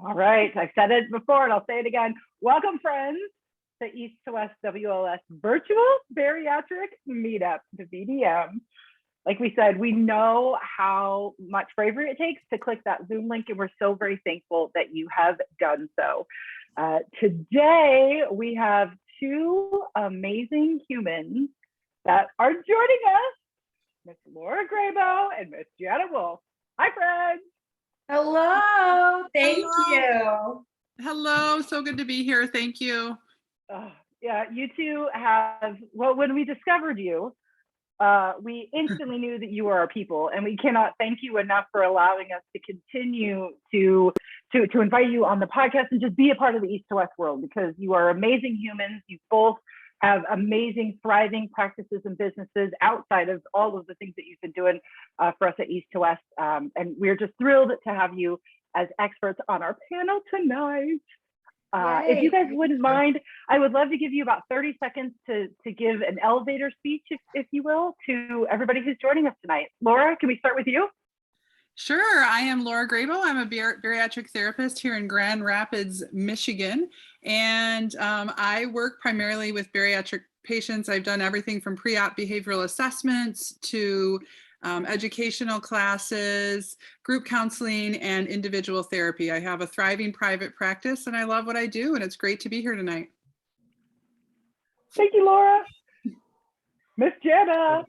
All right, I've said it before and I'll say it again. Welcome, friends, to East to West WLS Virtual Bariatric Meetup, the VBM. Like we said, we know how much bravery it takes to click that Zoom link, and we're so very thankful that you have done so. Today, we have two amazing humans that are joining us, Miss Lora Grabow and Miss Jana Wolf. Hi, friends. Hello, thank you. Hello, so good to be here. Thank you. Yeah, you two have, well, when we discovered you, we instantly knew that you are our people, and we cannot thank you enough for allowing us to continue to invite you on the podcast and just be a part of the East to West world, because you are amazing humans. You both have amazing, thriving practices and businesses outside of all of the things that you've been doing for us at East to West. And we're just thrilled to have you as experts on our panel tonight. If you guys wouldn't mind, I would love to give you about 30 seconds to give an elevator speech, if you will, to everybody who's joining us tonight. Lora, can we start with you? Sure. I am Lora Grabow. I'm a bariatric therapist here in Grand Rapids, Michigan. And I work primarily with bariatric patients. I've done everything from pre-op behavioral assessments to educational classes, group counseling, and individual therapy. I have a thriving private practice, and I love what I do, and it's great to be here tonight. Thank you, Lora. Miss Jana.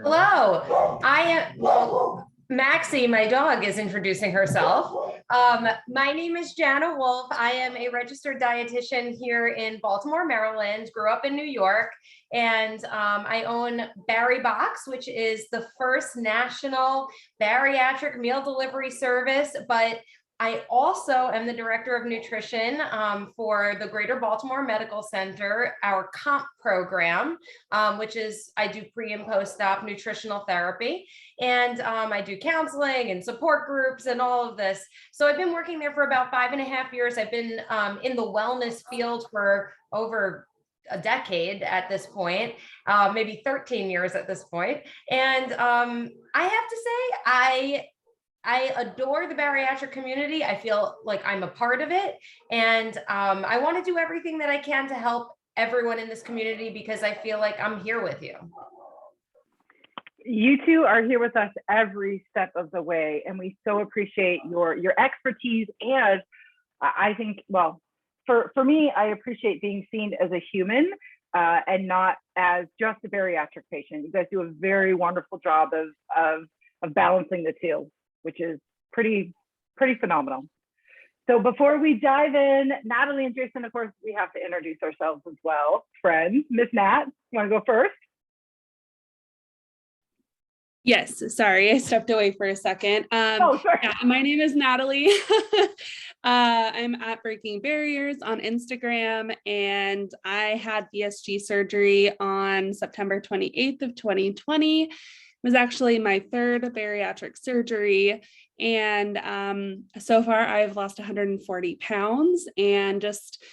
Hello, Maxie, my dog, is introducing herself. My name is Jana Wolf. I am a registered dietitian here in Baltimore, Maryland, grew up in New York, and I own Bari Box, which is the first national bariatric meal delivery service, but I also am the director of nutrition for the Greater Baltimore Medical Center, our COMP program, which is I do pre and post-op nutritional therapy. And I do counseling and support groups and all of this. So I've been working there for about 5.5 years. I've been in the wellness field for over a decade at this point, maybe 13 years at this point. And I have to say, I adore the bariatric community. I feel like I'm a part of it. And I want to do everything that I can to help everyone in this community, because I feel like I'm here with you. You two are here with us every step of the way, and we so appreciate your expertise. And I think, well, for me, I appreciate being seen as a human and not as just a bariatric patient. You guys do a very wonderful job of balancing the two, which is pretty phenomenal. So before we dive in, Natalie and Jason, of course, we have to introduce ourselves as well. Friends, Miss Nat, you want to go first? Yes, sorry, I stepped away for a second. Sorry. Yeah, my name is Natalie. I'm at Breaking Barriers on Instagram, and I had VSG surgery on September 28th of 2020. It was actually my third bariatric surgery, and so far I've lost 140 pounds, and just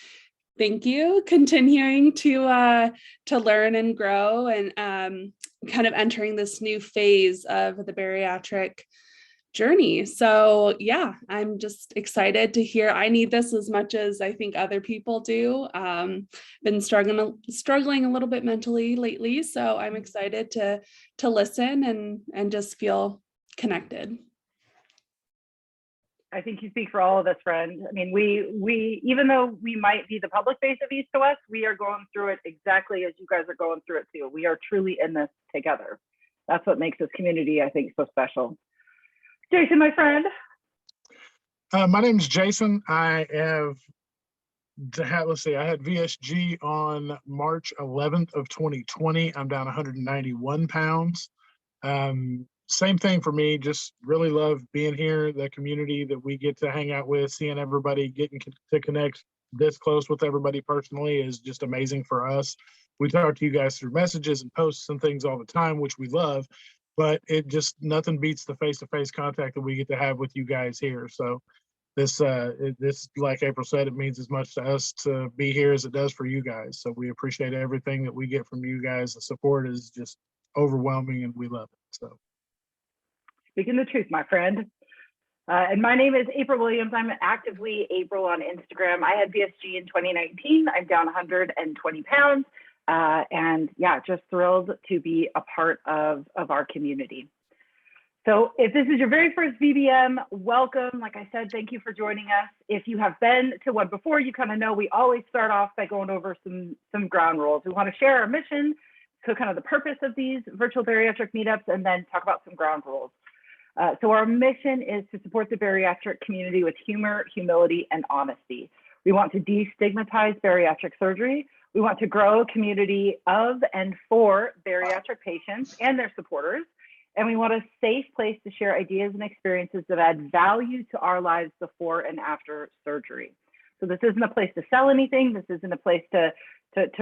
thank you, continuing to learn and grow, and kind of entering this new phase of the bariatric journey. So yeah, I'm just excited to hear. I need this as much as I think other people do. Been struggling a little bit mentally lately, so I'm excited to listen and just feel connected. I think you speak for all of us, friends. I mean, we even though we might be the public face of East to West, we are going through it exactly as you guys are going through it too. We are truly in this together. That's what makes this community, I think, so special. Jason, my friend. My name is Jason. I had VSG on March 11th of 2020. I'm down 191 pounds. Same thing for me, just really love being here, the community that we get to hang out with, seeing everybody, getting to connect this close with everybody personally is just amazing for us. We talk to you guys through messages and posts and things all the time, which we love, but it just, nothing beats the face-to-face contact that we get to have with you guys here. So this, like April said, it means as much to us to be here as it does for you guys. So we appreciate everything that we get from you guys. The support is just overwhelming and we love it. So. Speaking the truth, my friend. And my name is April Williams. I'm actively April on Instagram. I had VSG in 2019. I'm down 120 pounds. And yeah, just thrilled to be a part of our community. So if this is your very first VBM, welcome. Like I said, thank you for joining us. If you have been to one before, you kind of know we always start off by going over some ground rules. We want to share our mission, so kind of the purpose of these virtual bariatric meetups, and then talk about some ground rules. So our mission is to support the bariatric community with humor, humility, and honesty. We want to destigmatize bariatric surgery. We want to grow a community of and for bariatric patients and their supporters. And we want a safe place to share ideas and experiences that add value to our lives before and after surgery. So this isn't a place to sell anything. This isn't a place to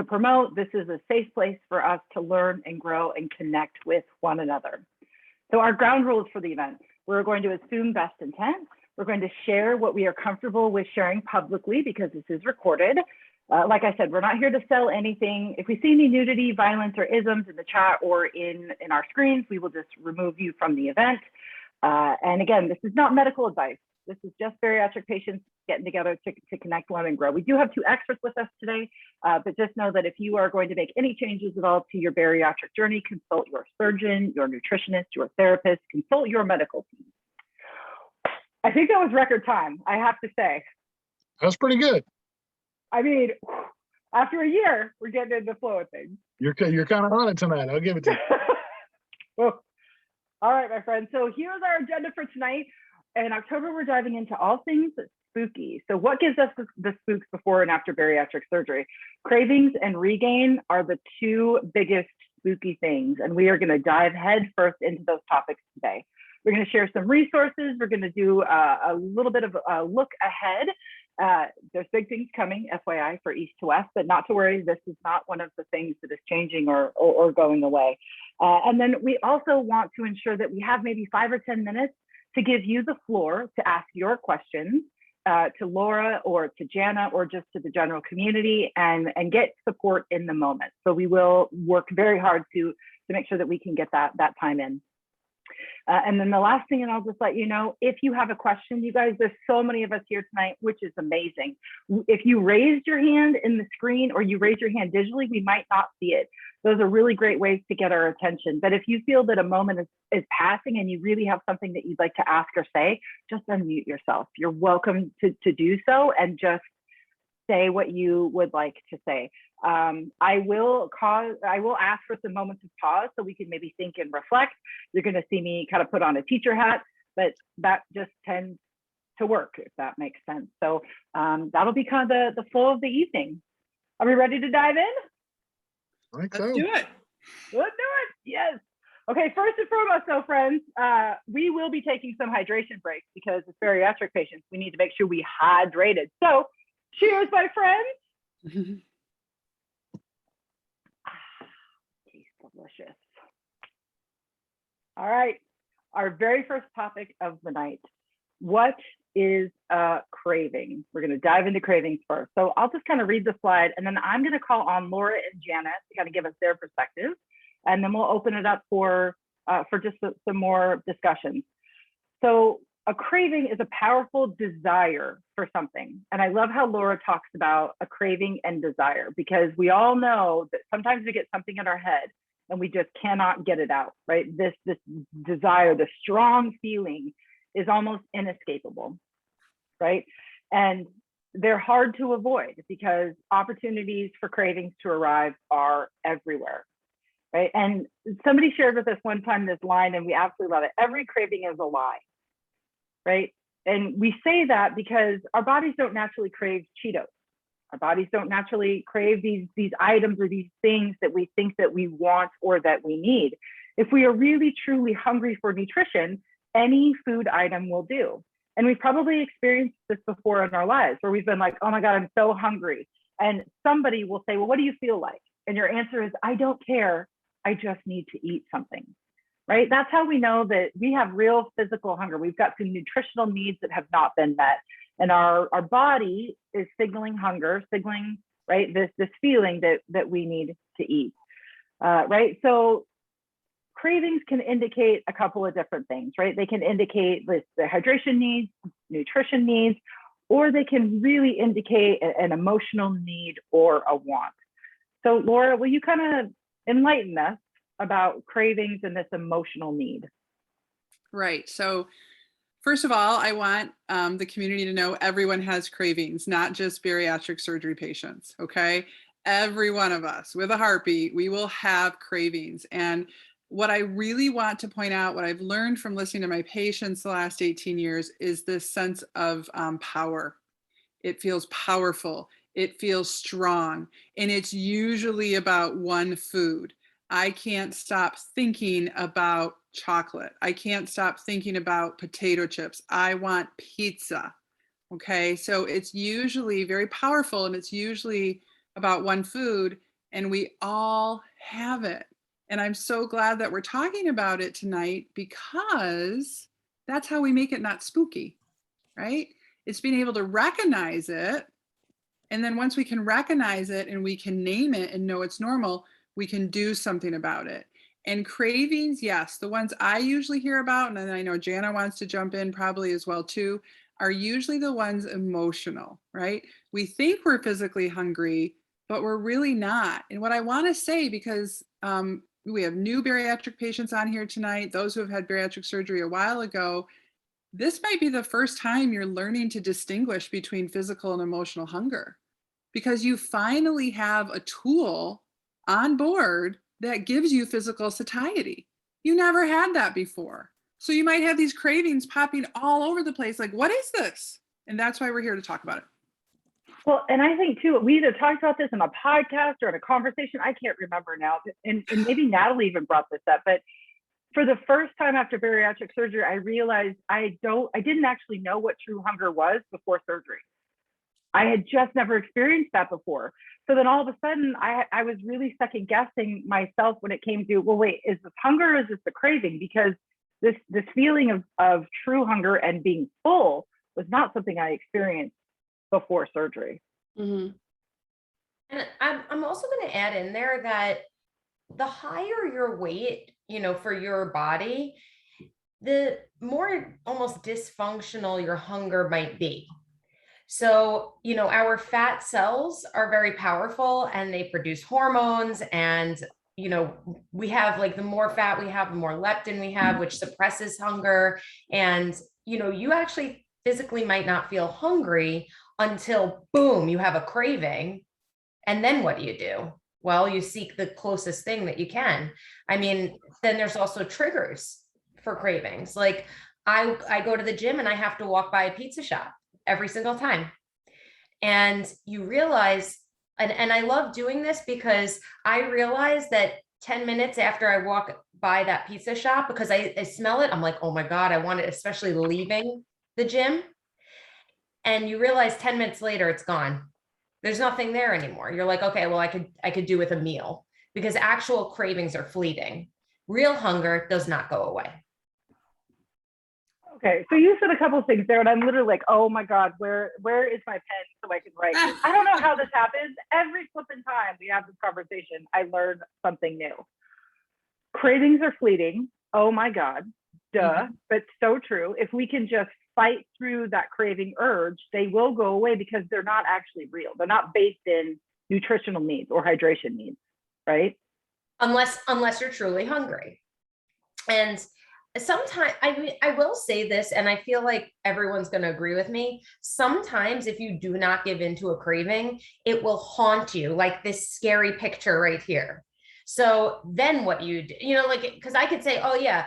promote. This is a safe place for us to learn and grow and connect with one another. So our ground rules for the event, we're going to assume best intent. We're going to share what we are comfortable with sharing publicly because this is recorded. Like I said, we're not here to sell anything. If we see any nudity, violence, or isms in the chat or in our screens, we will just remove you from the event. And again, this is not medical advice. This is just bariatric patients getting together to connect, learn, and grow. We do have two experts with us today, but just know that if you are going to make any changes at all to your bariatric journey, consult your surgeon, your nutritionist, your therapist, consult your medical team. I think that was record time, I have to say. That's pretty good. I mean, after a year, we're getting into the flow of things. You're kind of on it tonight. I'll give it to you. Well, all right, my friend. So here's our agenda for tonight. In October, we're diving into all things spooky. So what gives us the spooks before and after bariatric surgery? Cravings and regain are the two biggest spooky things. And we are going to dive head first into those topics today. We're going to share some resources. We're going to do a little bit of a look ahead. There's big things coming, FYI, for East to West, but not to worry. This is not one of the things that is changing or going away. And then we also want to ensure that we have maybe 5 or 10 minutes to give you the floor to ask your questions to Lora or to Jana or just to the general community and get support in the moment. So we will work very hard to make sure that we can get that time in. And then the last thing, and I'll just let you know, if you have a question, you guys, there's so many of us here tonight, which is amazing. If you raised your hand in the screen or you raise your hand digitally, we might not see it. Those are really great ways to get our attention. But if you feel that a moment is passing and you really have something that you'd like to ask or say, just unmute yourself. You're welcome to do so and just say what you would like to say. I will ask for some moments of pause so we can maybe think and reflect. You're going to see me kind of put on a teacher hat, but that just tends to work, if that makes sense. So that'll be kind of the flow of the evening. Are we ready to dive in? Let's do it. Let's do it. Yes. Okay, first and foremost, though, friends, we will be taking some hydration breaks because as bariatric patients, we need to make sure we hydrated. So cheers, my friends. Tastes delicious. All right, our very first topic of the night. What is a craving? We're going to dive into cravings first. So I'll just kind of read the slide, and then I'm going to call on Lora and Jana to kind of give us their perspective, and then we'll open it up for just some more discussions. So a craving is a powerful desire for something. And I love how Lora talks about a craving and desire, because we all know that sometimes we get something in our head and we just cannot get it out, right? This desire, the strong feeling is almost inescapable, right? And they're hard to avoid because opportunities for cravings to arrive are everywhere, right? And somebody shared with us one time this line, and we absolutely love it. Every craving is a lie, right? And we say that because our bodies don't naturally crave Cheetos. Our bodies don't naturally crave these items or these things that we think that we want or that we need. If we are really truly hungry for nutrition, any food item will do. And we've probably experienced this before in our lives where we've been like, oh my God, I'm so hungry. And somebody will say, well, what do you feel like? And your answer is, I don't care. I just need to eat something, right? That's how we know that we have real physical hunger. We've got some nutritional needs that have not been met. And our body is signaling hunger, signaling, right, this feeling that we need to eat, right? So cravings can indicate a couple of different things, right? They can indicate the hydration needs, nutrition needs, or they can really indicate an emotional need or a want. So Lora, will you kind of enlighten us about cravings and this emotional need? Right. So first of all, I want the community to know everyone has cravings, not just bariatric surgery patients, okay? Every one of us with a heartbeat, we will have cravings. And what I really want to point out, what I've learned from listening to my patients the last 18 years is this sense of power. It feels powerful. It feels strong. And it's usually about one food. I can't stop thinking about chocolate. I can't stop thinking about potato chips. I want pizza. Okay. So it's usually very powerful, and it's usually about one food, and we all have it. And I'm so glad that we're talking about it tonight, because that's how we make it not spooky, right? It's being able to recognize it. And then once we can recognize it and we can name it and know it's normal, we can do something about it. And cravings, yes, the ones I usually hear about, and then I know Jana wants to jump in probably as well too, are usually the ones emotional, right? We think we're physically hungry, but we're really not. And what I want to say, because we have new bariatric patients on here tonight, those who have had bariatric surgery a while ago, this might be the first time you're learning to distinguish between physical and emotional hunger, because you finally have a tool on board that gives you physical satiety. You never had that before. So you might have these cravings popping all over the place. Like, what is this? And that's why we're here to talk about it. Well, and I think too, we either talked about this in a podcast or in a conversation. I can't remember now. And maybe Natalie even brought this up, but for the first time after bariatric surgery, I realized I didn't actually know what true hunger was before surgery. I had just never experienced that before. So then all of a sudden I was really second guessing myself when it came to, well, wait, is this hunger or is this the craving? Because this feeling of true hunger and being full was not something I experienced before surgery. Mm-hmm. And I'm also going to add in there that the higher your weight, for your body, the more almost dysfunctional your hunger might be. So, our fat cells are very powerful and they produce hormones, and, we have, like, the more fat we have, the more leptin we have, which suppresses hunger. And, you actually physically might not feel hungry until boom, you have a craving. And then what do? Well, you seek the closest thing that you can. I mean, then there's also triggers for cravings. Like I go to the gym and I have to walk by a pizza shop every single time. And you realize, and I love doing this because I realize that 10 minutes after I walk by that pizza shop, because I smell it, I'm like, oh my God, I want it, especially leaving the gym. And you realize 10 minutes later, it's gone. There's nothing there anymore. You're like, okay, well, I could do with a meal, because actual cravings are fleeting. Real hunger does not go away. Okay, so you said a couple of things there, and I'm literally like, oh my God, where is my pen so I can write? I don't know how this happens. Every flipping time we have this conversation, I learn something new. Cravings are fleeting. Oh my God, duh, mm-hmm. But so true. If we can just fight through that craving urge, they will go away because they're not actually real. They're not based in nutritional needs or hydration needs, right? Unless you're truly hungry. And sometimes, I will say this, and I feel like everyone's going to agree with me. Sometimes if you do not give into a craving, it will haunt you, like this scary picture right here. So then what do you do? Because I could say, oh yeah,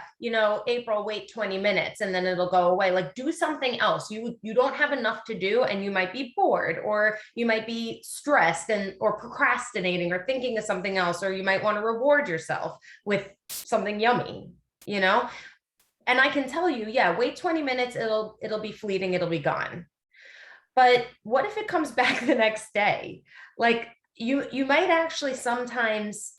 April, wait 20 minutes and then it'll go away. Like, do something else. You don't have enough to do, and you might be bored, or you might be stressed or procrastinating or thinking of something else, or you might want to reward yourself with something yummy, And I can tell you, yeah, wait 20 minutes. It'll be fleeting. It'll be gone. But what if it comes back the next day? Like you might actually sometimes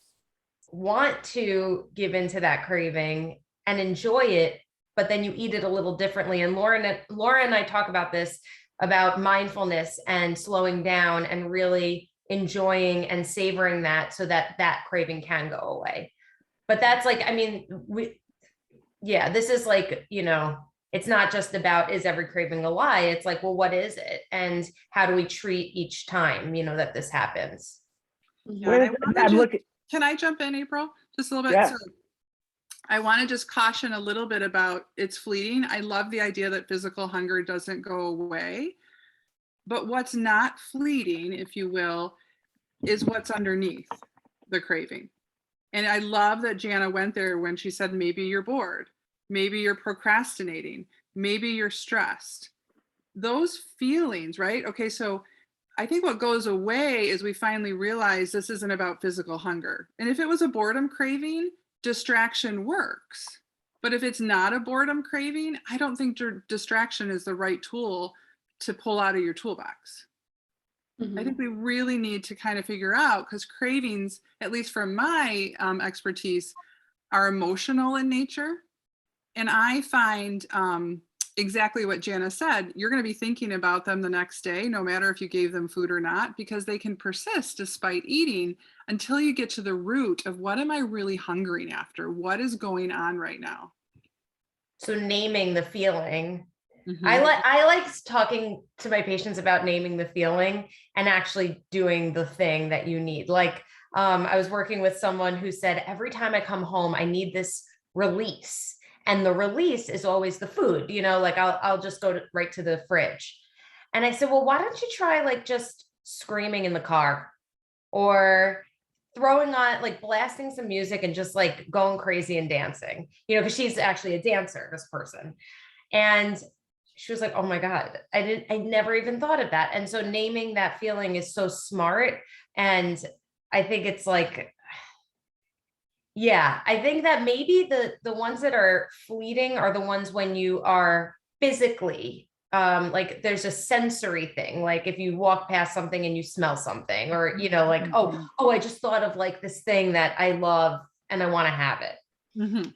want to give into that craving and enjoy it, but then you eat it a little differently. And Lora and I talk about this, about mindfulness and slowing down and really enjoying and savoring that, so that craving can go away. But that's like, I mean, this is like, it's not just about, is every craving a lie? It's like, well, what is it? And how do we treat each time, that this happens? Yeah, and can I jump in, April? Just a little bit? Yeah. So I want to just caution a little bit about it's fleeting. I love the idea that physical hunger doesn't go away. But what's not fleeting, if you will, is what's underneath the craving. And I love that Jana went there when she said, maybe you're bored, maybe you're procrastinating, maybe you're stressed. Those feelings, right? Okay, so I think what goes away is we finally realize this isn't about physical hunger. And if it was a boredom craving, distraction works. But if it's not a boredom craving, I don't think distraction is the right tool to pull out of your toolbox. I think we really need to kind of figure out, because cravings, at least from my expertise, are emotional in nature. And I find exactly what Jana said, you're going to be thinking about them the next day, no matter if you gave them food or not, because they can persist despite eating until you get to the root of what am I really hungering after? What is going on right now? So naming the feeling. I like talking to my patients about naming the feeling and actually doing the thing that you need. Like I was working with someone who said, every time I come home, I need this release. And the release is always the food, like I'll just go right to the fridge. And I said, well, why don't you try like just screaming in the car or throwing on, like blasting some music and just like going crazy and dancing, because she's actually a dancer, this person. And she was like, oh my God, I never even thought of that. And so naming that feeling is so smart. And I think it's like, I think that maybe the ones that are fleeting are the ones when you are physically, like there's a sensory thing. Like if you walk past something and you smell something, or, like, oh, I just thought of like this thing that I love and I want to have it.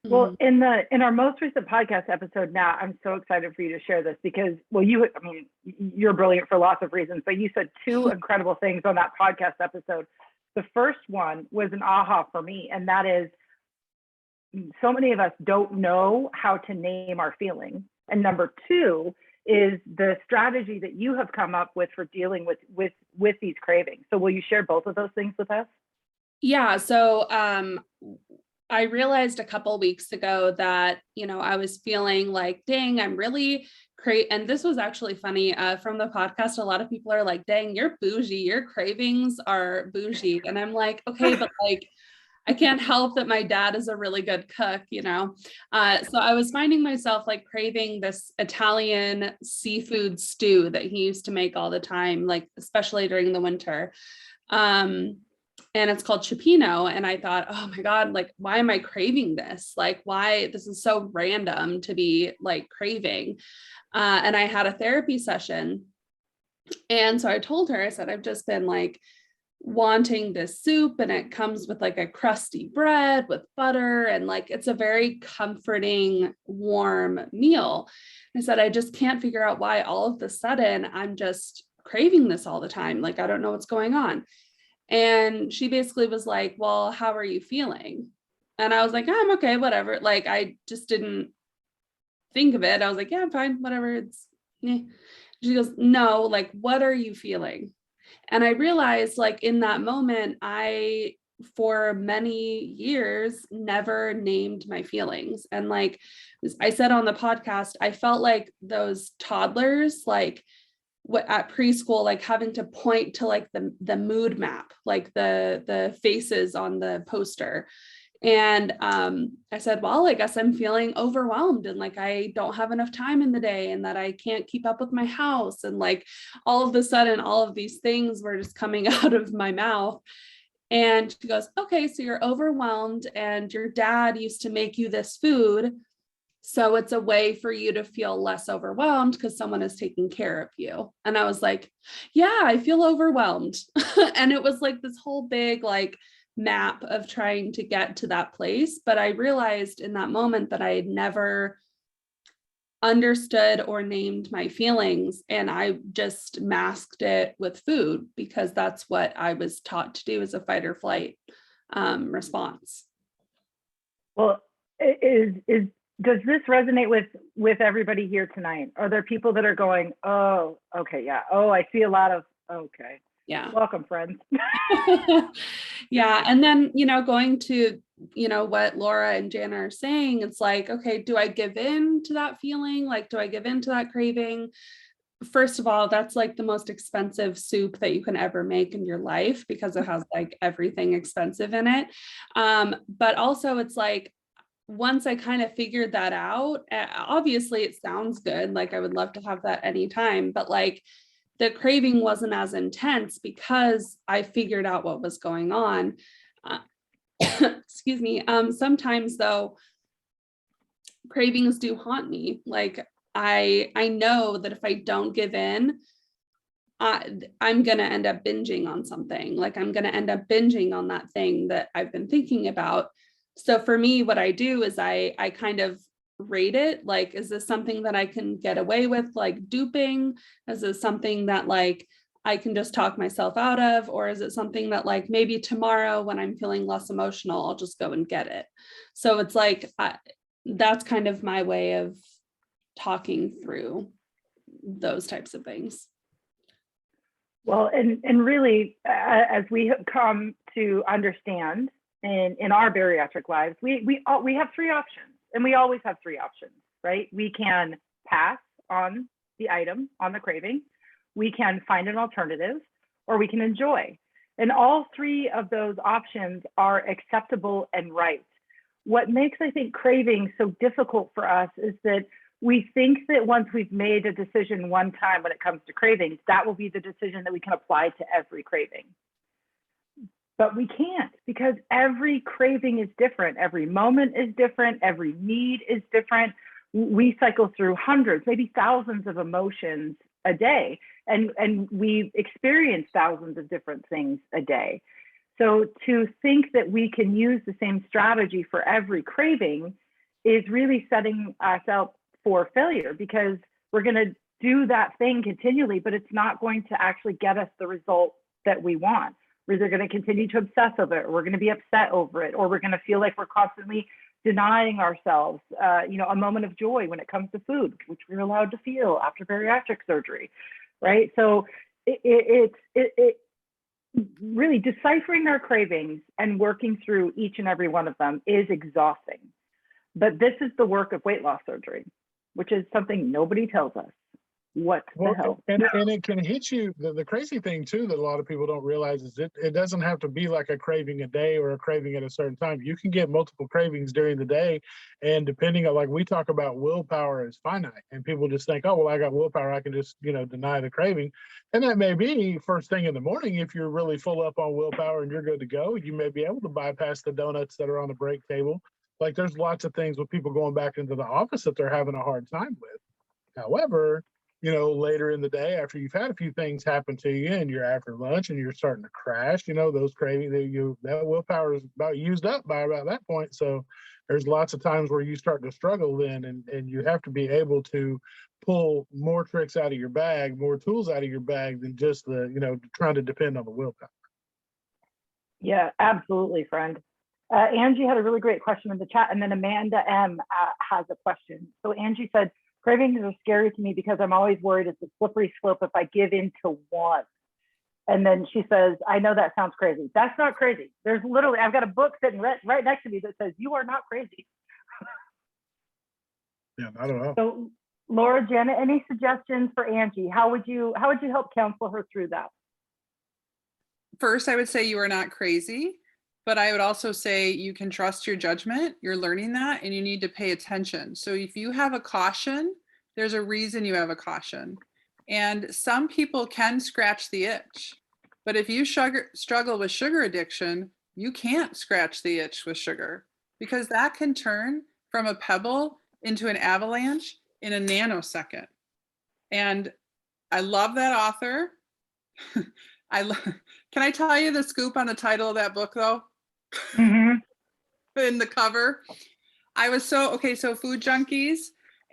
Well, in our most recent podcast episode, now I'm so excited for you to share this because, well, you're brilliant for lots of reasons, but you said two incredible things on that podcast episode. The first one was an aha for me, and that is so many of us don't know how to name our feelings. And number two is the strategy that you have come up with for dealing with these cravings. So will you share both of those things with us? Yeah. So I realized a couple weeks ago that, I was feeling like, dang, I'm really and this was actually funny from the podcast. A lot of people are like, dang, you're bougie. Your cravings are bougie. And I'm like, okay, but like, I can't help that my dad is a really good cook, So I was finding myself like craving this Italian seafood stew that he used to make all the time, like, especially during the winter. And it's called cioppino. And I thought, oh my God, like, why am I craving this? Like, why this is so random to be like craving. And I had a therapy session. And so I told her, I said, I've just been like wanting this soup, and it comes with like a crusty bread with butter. And like, it's a very comforting, warm meal. I said, I just can't figure out why all of a sudden I'm just craving this all the time. Like, I don't know what's going on. And she basically was like, well, how are you feeling? And I was like, I'm okay, whatever. Like, I just didn't think of it. I was like, yeah, I'm fine, whatever. It's, She goes, no, like, what are you feeling? And I realized, like, in that moment, I, for many years, never named my feelings. And like I said on the podcast, I felt like those toddlers, like, at preschool, like having to point to like the mood map, like the faces on the poster. And I said, well, I guess I'm feeling overwhelmed and like I don't have enough time in the day and that I can't keep up with my house. And like all of a sudden, all of these things were just coming out of my mouth. And she goes, okay, so you're overwhelmed and your dad used to make you this food. So it's a way for you to feel less overwhelmed because someone is taking care of you. And I was like, yeah, I feel overwhelmed. And it was like this whole big like map of trying to get to that place. But I realized in that moment that I had never understood or named my feelings. And I just masked it with food because that's what I was taught to do as a fight or flight response. Well, does this resonate with everybody here tonight? Are there people that are going, oh, okay, yeah, oh, I see a lot of, okay, Yeah. welcome, friends. Yeah. And then, going to, what Lora and Jana are saying, it's like, okay, do I give in to that feeling? Like, do I give in to that craving? First of all, that's like the most expensive soup that you can ever make in your life because it has like everything expensive in it. But also it's like, once I kind of figured that out, obviously it sounds good. Like I would love to have that anytime, but like the craving wasn't as intense because I figured out what was going on. Excuse me. Sometimes though, cravings do haunt me. Like I know that if I don't give in, I'm going to end up binging on something. Like I'm going to end up binging on that thing that I've been thinking about. So for me, what I do is I kind of rate it. Like, is this something that I can get away with, like duping? Is this something that like I can just talk myself out of? Or is it something that like maybe tomorrow when I'm feeling less emotional, I'll just go and get it? So it's like, that's kind of my way of talking through those types of things. Well, and really, as we have come to understand in our bariatric lives, we have three options, and we always have three options, right? We can pass on the item, on the craving, we can find an alternative, or we can enjoy. And all three of those options are acceptable and right. What makes, I think, craving so difficult for us is that we think that once we've made a decision one time when it comes to cravings, that will be the decision that we can apply to every craving. But we can't, because every craving is different. Every moment is different. Every need is different. We cycle through hundreds, maybe thousands of emotions a day, and we experience thousands of different things a day. So to think that we can use the same strategy for every craving is really setting us up for failure, because we're going to do that thing continually, but it's not going to actually get us the result that we want. We're either going to continue to obsess over it, or we're going to be upset over it, or we're going to feel like we're constantly denying ourselves, a moment of joy when it comes to food, which we're allowed to feel after bariatric surgery, right? So it's really deciphering our cravings and working through each and every one of them is exhausting. But this is the work of weight loss surgery, which is something nobody tells us. What the hell? And it can hit you. The crazy thing too that a lot of people don't realize is it doesn't have to be like a craving a day or a craving at a certain time. You can get multiple cravings during the day, and depending on, like we talk about willpower as finite, and people just think, oh well, I got willpower, I can just deny the craving, and that may be first thing in the morning. If you're really full up on willpower and you're good to go, you may be able to bypass the donuts that are on the break table. Like there's lots of things with people going back into the office that they're having a hard time with. However, later in the day, after you've had a few things happen to you and you're after lunch and you're starting to crash, those cravings, that willpower is about used up by about that point. So there's lots of times where you start to struggle then, and you have to be able to pull more tricks out of your bag, more tools out of your bag than just trying to depend on the willpower. Yeah, absolutely, friend. Angie had a really great question in the chat, and then Amanda M has a question. So Angie said, cravings are scary to me because I'm always worried it's a slippery slope if I give in to one. And then she says, I know that sounds crazy. That's not crazy. There's literally, I've got a book sitting right next to me that says, you are not crazy. Yeah, I don't know. So Lora, Jana, any suggestions for Angie? How would you help counsel her through that? First, I would say you are not crazy. But I would also say you can trust your judgment. You're learning that, and you need to pay attention. So if you have a caution, there's a reason you have a caution. And some people can scratch the itch. But if you struggle with sugar addiction, you can't scratch the itch with sugar, because that can turn from a pebble into an avalanche in a nanosecond. And I love that author. Can I tell you the scoop on the title of that book though? Mm-hmm. In the cover, I was so Food Junkies,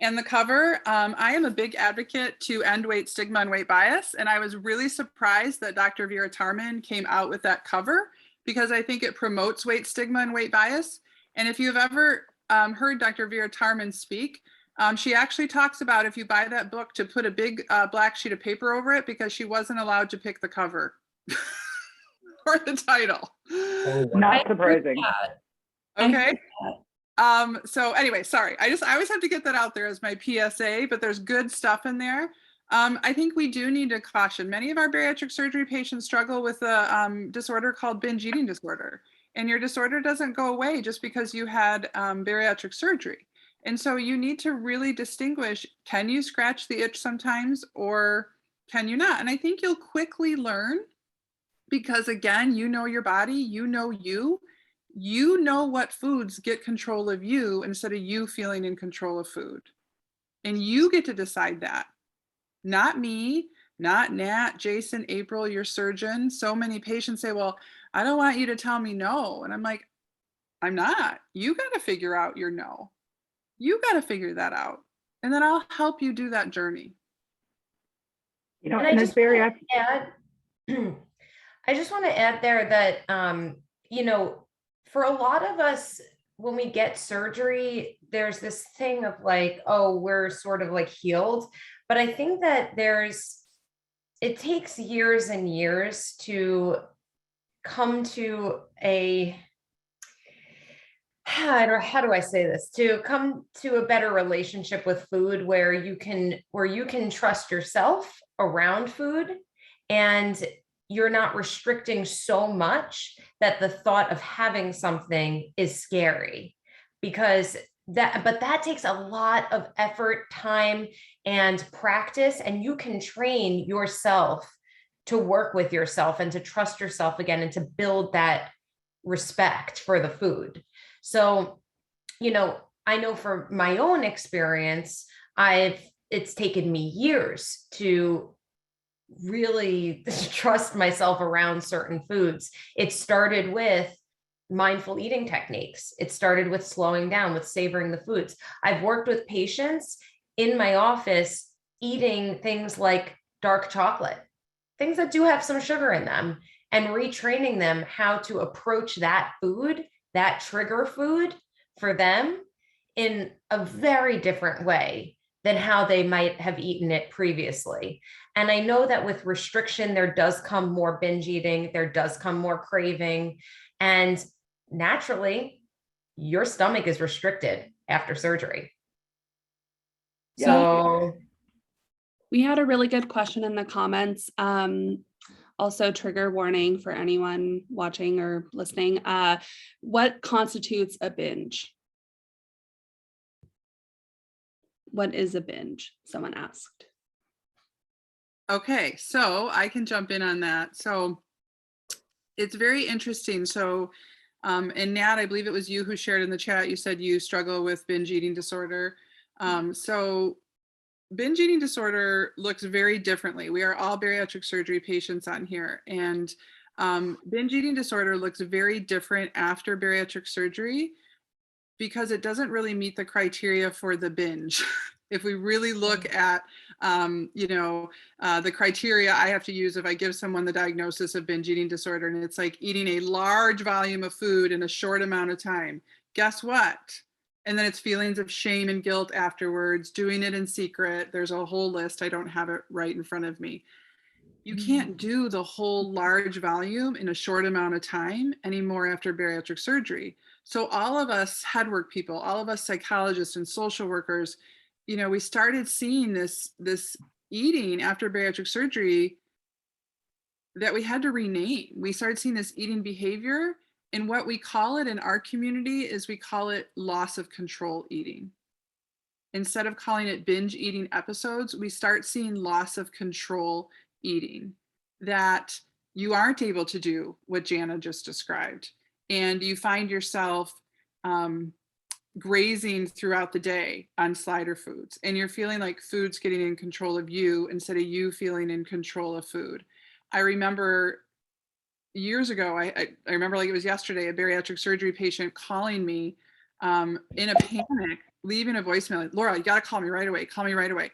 and the cover, I am a big advocate to end weight stigma and weight bias, and I was really surprised that Dr. Vera Tarman came out with that cover, because I think it promotes weight stigma and weight bias. And if you've ever heard Dr. Vera Tarman speak, she actually talks about if you buy that book to put a big black sheet of paper over it because she wasn't allowed to pick the cover or the title. Not surprising. Okay. So anyway, sorry. I always have to get that out there as my PSA, but there's good stuff in there. I think we do need to caution. Many of our bariatric surgery patients struggle with a disorder called binge eating disorder. And your disorder doesn't go away just because you had bariatric surgery. And so you need to really distinguish, can you scratch the itch sometimes or can you not? And I think you'll quickly learn because again, you know your body, you know what foods get control of you instead of you feeling in control of food. And you get to decide that. Not me, not Nat, Jason, April, your surgeon. So many patients say, well, I don't want you to tell me no. And I'm like, I'm not. You got to figure out your no. You got to figure that out. And then I'll help you do that journey. You know, And and I it's just very, want to add, I just want to add there that, you know, for a lot of us, when we get surgery, there's this thing of like, oh, we're sort of like healed. But I think that it takes years and years to come to how do I say this? To come to a better relationship with food where you can trust yourself around food and you're not restricting so much that the thought of having something is scary but that takes a lot of effort, time, and practice, and you can train yourself to work with yourself and to trust yourself again and to build that respect for the food. So, you know, I know for my own experience, it's taken me years to really trust myself around certain foods. It started with mindful eating techniques. It started with slowing down, with savoring the foods. I've worked with patients in my office eating things like dark chocolate, things that do have some sugar in them, and retraining them how to approach that food, that trigger food for them in a very different way than how they might have eaten it previously. And I know that with restriction, there does come more binge eating, there does come more craving, and naturally, your stomach is restricted after surgery. Yeah. So We had a really good question in the comments. Also, trigger warning for anyone watching or listening. What constitutes a binge? What is a binge? Someone asked. Okay, so I can jump in on that. So it's very interesting. So, and Nat, I believe it was you who shared in the chat, you said you struggle with binge eating disorder. So binge eating disorder looks very differently. We are all bariatric surgery patients on here, and binge eating disorder looks very different after bariatric surgery because it doesn't really meet the criteria for the binge. If we really look at, the criteria I have to use if I give someone the diagnosis of binge eating disorder, and it's like eating a large volume of food in a short amount of time, guess what? And then it's feelings of shame and guilt afterwards, doing it in secret. There's a whole list. I don't have it right in front of me. You can't do the whole large volume in a short amount of time anymore after bariatric surgery. So all of us headwork people, all of us psychologists and social workers, we started seeing this eating after bariatric surgery that we had to rename. We started seeing this eating behavior, and what we call it in our community is we call it loss of control eating. Instead of calling it binge eating episodes, we start seeing loss of control eating, that you aren't able to do what Jana just described. And you find yourself grazing throughout the day on slider foods, and you're feeling like food's getting in control of you instead of you feeling in control of food. I remember years ago, I remember like it was yesterday, a bariatric surgery patient calling me in a panic, leaving a voicemail, like, Laura, you got to call me right away. Call me right away.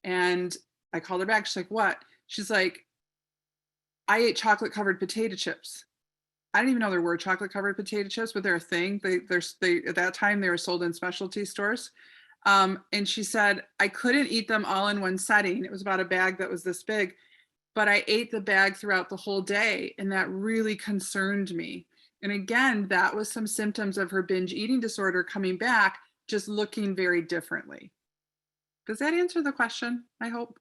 And I called her back. She's like, what? She's like, I ate chocolate covered potato chips. I didn't even know there were chocolate covered potato chips, but they're a thing. They at that time they were sold in specialty stores. And she said, I couldn't eat them all in one setting. It was about a bag that was this big, but I ate the bag throughout the whole day. And that really concerned me. And again, that was some symptoms of her binge eating disorder coming back, just looking very differently. Does that answer the question? I hope.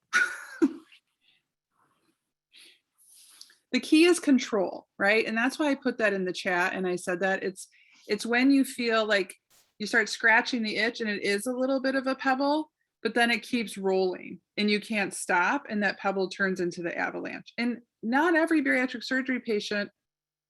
The key is control, right? And that's why I put that in the chat. And I said that it's when you feel like you start scratching the itch and it is a little bit of a pebble, but then it keeps rolling and you can't stop. And that pebble turns into the avalanche. And not every bariatric surgery patient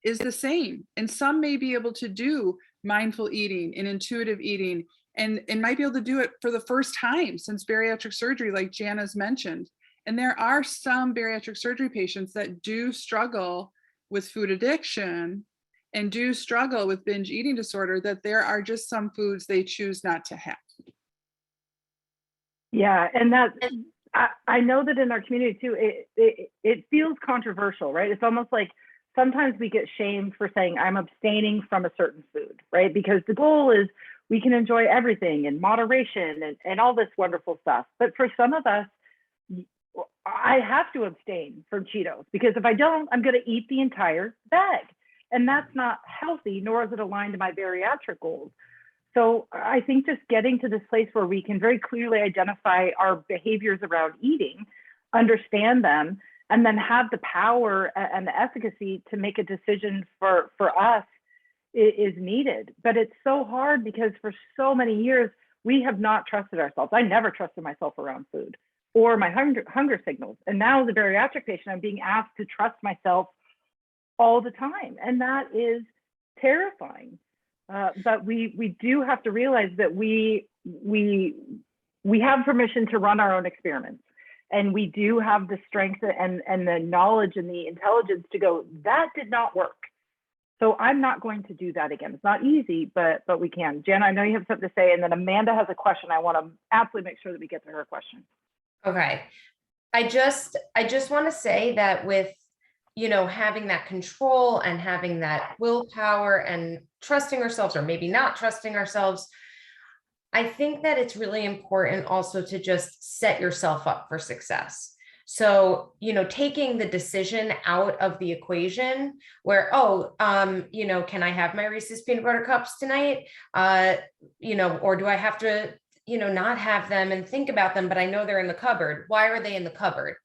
is the same. And some may be able to do mindful eating and intuitive eating and might be able to do it for the first time since bariatric surgery, like Jana's mentioned. And there are some bariatric surgery patients that do struggle with food addiction and do struggle with binge eating disorder, that there are just some foods they choose not to have. Yeah, and that I know that in our community too, it feels controversial, right? It's almost like sometimes we get shamed for saying I'm abstaining from a certain food, right? Because the goal is we can enjoy everything in moderation and all this wonderful stuff. But for some of us, I have to abstain from Cheetos because if I don't, I'm going to eat the entire bag. And that's not healthy, nor is it aligned to my bariatric goals. So I think just getting to this place where we can very clearly identify our behaviors around eating, understand them, and then have the power and the efficacy to make a decision for us is needed. But it's so hard because for so many years, we have not trusted ourselves. I never trusted myself around food or my hunger signals. And now as a bariatric patient, I'm being asked to trust myself all the time. And that is terrifying. But we do have to realize that we have permission to run our own experiments. And we do have the strength and the knowledge and the intelligence to go, that did not work. So I'm not going to do that again. It's not easy, but we can. Jana, I know you have something to say, and then Amanda has a question. I want to absolutely make sure that we get to her question. Okay. I just want to say that with, having that control and having that willpower and trusting ourselves, or maybe not trusting ourselves, I think that it's really important also to just set yourself up for success. So, taking the decision out of the equation where, can I have my Reese's peanut butter cups tonight? Or do I have to, not have them and think about them, but I know they're in the cupboard. Why are they in the cupboard?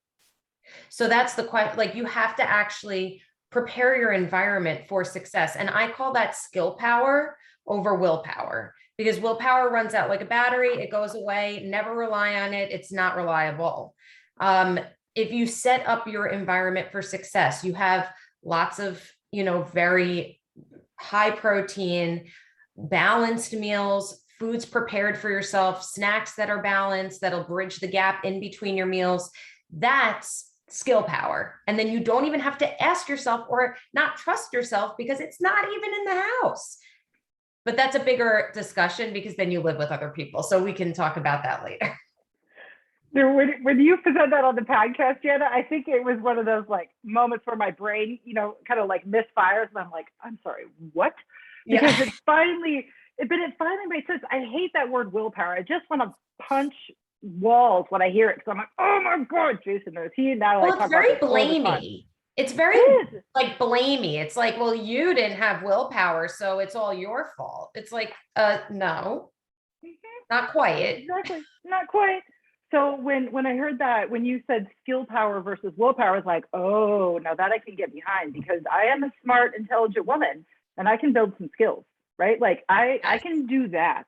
So that's the question. Like, you have to actually prepare your environment for success. And I call that skill power over willpower, because willpower runs out like a battery. It goes away. Never rely on it. It's not reliable. If you set up your environment for success, you have lots of, very high protein, balanced meals, foods prepared for yourself, snacks that are balanced, that'll bridge the gap in between your meals. That's skill power. And then you don't even have to ask yourself or not trust yourself because it's not even in the house. But that's a bigger discussion because then you live with other people. So we can talk about that later. When you present that on the podcast, Jana, I think it was one of those like moments where my brain, kind of like misfires, and I'm like, I'm sorry, what? Because it finally made sense. I hate that word willpower. I just want to punch walls when I hear it because I'm like, oh my God, Jason knows. He now well, it's very blamey. It's very like blamey. It's like, well, you didn't have willpower, so it's all your fault. It's like, no, not quite. Exactly, not quite. So when I heard that, when you said skill power versus willpower, I was like, oh, now that I can get behind because I am a smart, intelligent woman and I can build some skills, right? Like I can do that.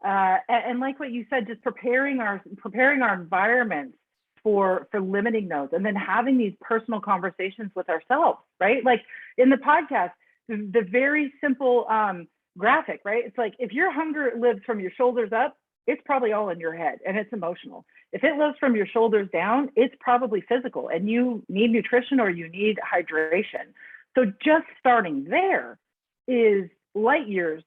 And like what you said, just preparing our environments for limiting those, and then having these personal conversations with ourselves, right? Like in the podcast, the very simple graphic, right? It's like if your hunger lives from your shoulders up, it's probably all in your head and it's emotional. If it lives from your shoulders down, it's probably physical and you need nutrition or you need hydration. So just starting there is light years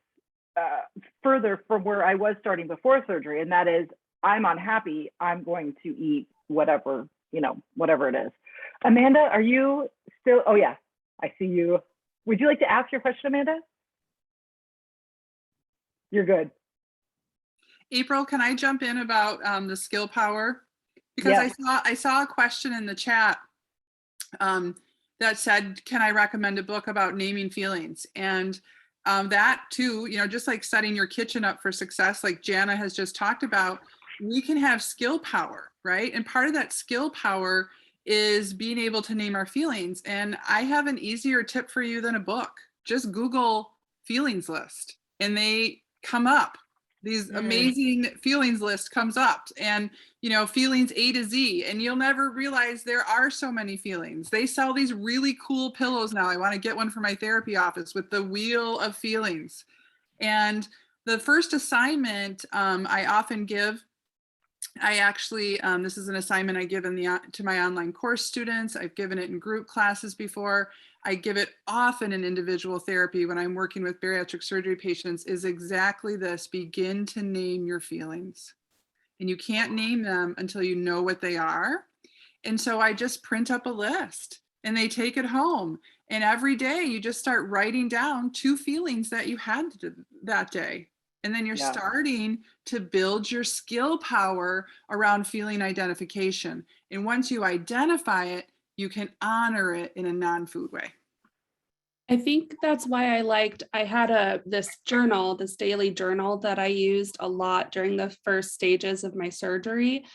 further from where I was starting before surgery. And that is, I'm unhappy, I'm going to eat whatever it is. Amanda, are you still, oh yeah, I see you Would you like to ask your question, Amanda? You're good. April, can I jump in about the skill power? Because Yes. I saw a question in the chat that said, can I recommend a book about naming feelings? And that too, you know, just like setting your kitchen up for success, like Jana has just talked about, we can have skill power, right? And part of that skill power is being able to name our feelings. And I have an easier tip for you than a book. Just Google feelings list and they come up. These amazing feelings list comes up, and you know, feelings A to Z, and you'll never realize there are so many feelings. They sell these really cool pillows now. I want to get one for my therapy office with the wheel of feelings. And the first assignment I often give, I actually, this is an assignment I give to my online course students. I've given it in group classes before. I give it often in individual therapy when I'm working with bariatric surgery patients, is exactly this: begin to name your feelings. And you can't name them until you know what they are. And so I just print up a list and they take it home. And every day you just start writing down 2 feelings that you had that day. And then you're starting to build your skill power around feeling identification. And once you identify it, you can honor it in a non-food way. I think that's why I had this journal, this daily journal that I used a lot during the first stages of my surgery.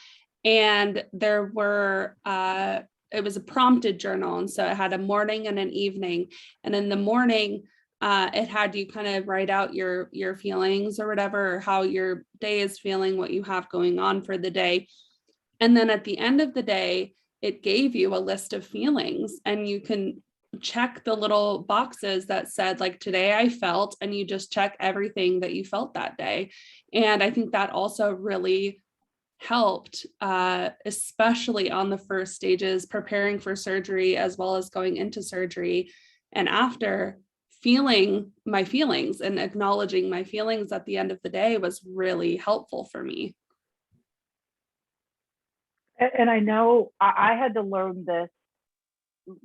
And there were, it was a prompted journal. And so it had a morning and an evening. And in the morning, it had you kind of write out your feelings or whatever, or how your day is feeling, what you have going on for the day. And then at the end of the day, it gave you a list of feelings, and you can check the little boxes that said, like, today I felt, and you just check everything that you felt that day. And I think that also really helped, especially on the first stages, preparing for surgery, as well as going into surgery. And after, feeling my feelings and acknowledging my feelings at the end of the day was really helpful for me. And I know I had to learn this,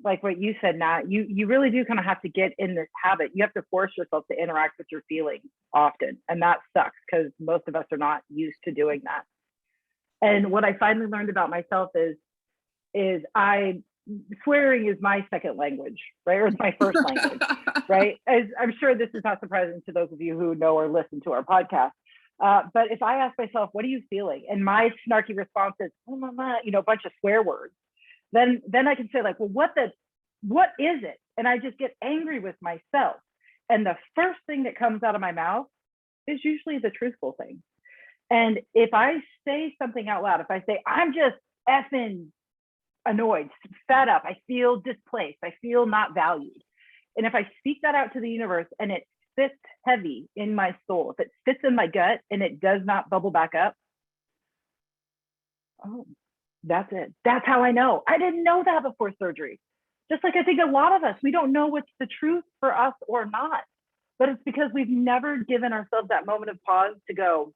like what you said, Nat. You really do kind of have to get in this habit. You have to force yourself to interact with your feelings often. And that sucks because most of us are not used to doing that. And what I finally learned about myself is swearing is my second language, right? Or it's my first language, right? As I'm sure this is not surprising to those of you who know or listen to our podcast. But if I ask myself, what are you feeling? And my snarky response is, oh, mama, you know, a bunch of swear words. Then I can say, like, well, what is it? And I just get angry with myself. And the first thing that comes out of my mouth is usually the truthful thing. And if I say something out loud, if I say, I'm just effing annoyed, fed up, I feel displaced, I feel not valued. And if I speak that out to the universe and it sits heavy in my soul, if it sits in my gut and it does not bubble back up, oh, that's it. That's how I know. I didn't know that before surgery. Just like I think a lot of us, we don't know what's the truth for us or not. But it's because we've never given ourselves that moment of pause to go,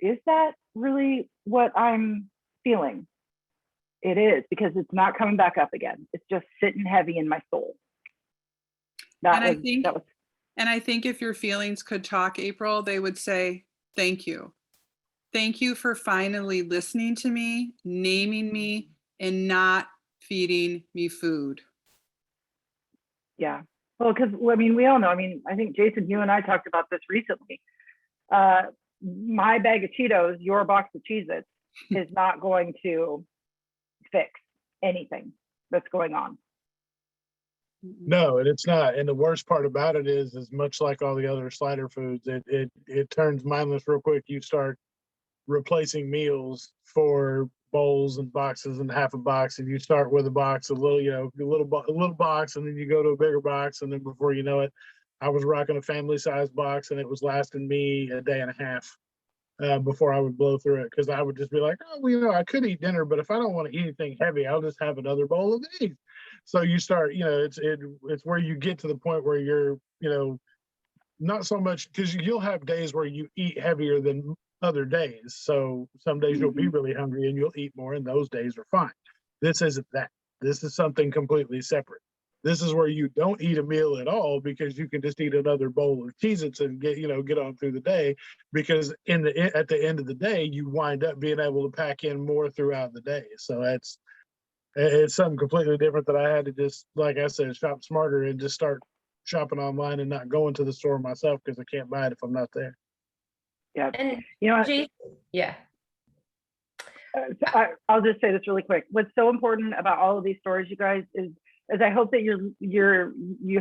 is that really what I'm feeling? It is, because it's not coming back up again. It's just sitting heavy in my soul. I think if your feelings could talk, April, they would say, thank you. Thank you for finally listening to me, naming me, and not feeding me food. Yeah. Well, because, I mean, we all know, I mean, I think, Jason, you and I talked about this recently. My bag of Cheetos, your box of Cheez-Its is not going to fix anything that's going on. No, and it's not. And the worst part about it is much like all the other slider foods, it turns mindless real quick. You start replacing meals for bowls and boxes and half a box, and you start with a box, a little box, and then you go to a bigger box, and then before you know it, I was rocking a family size box, and it was lasting me a day and a half before I would blow through it, because I would just be like, oh, well, you know, I could eat dinner, but if I don't want to eat anything heavy, I'll just have another bowl of these. So you start, you know, it's where you get to the point where you're, you know, not so much, because you'll have days where you eat heavier than other days. So some days you'll be really hungry and you'll eat more, and those days are fine. This isn't that. This is something completely separate. This is where you don't eat a meal at all because you can just eat another bowl of Cheez-Its and get on through the day, because at the end of the day, you wind up being able to pack in more throughout the day. So it's something completely different that I had to just, like I said, shop smarter and just start shopping online and not going to the store myself because I can't buy it if I'm not there. Yeah. And You know, yeah. I'll just say this really quick. What's so important about all of these stories, you guys, is I hope that you're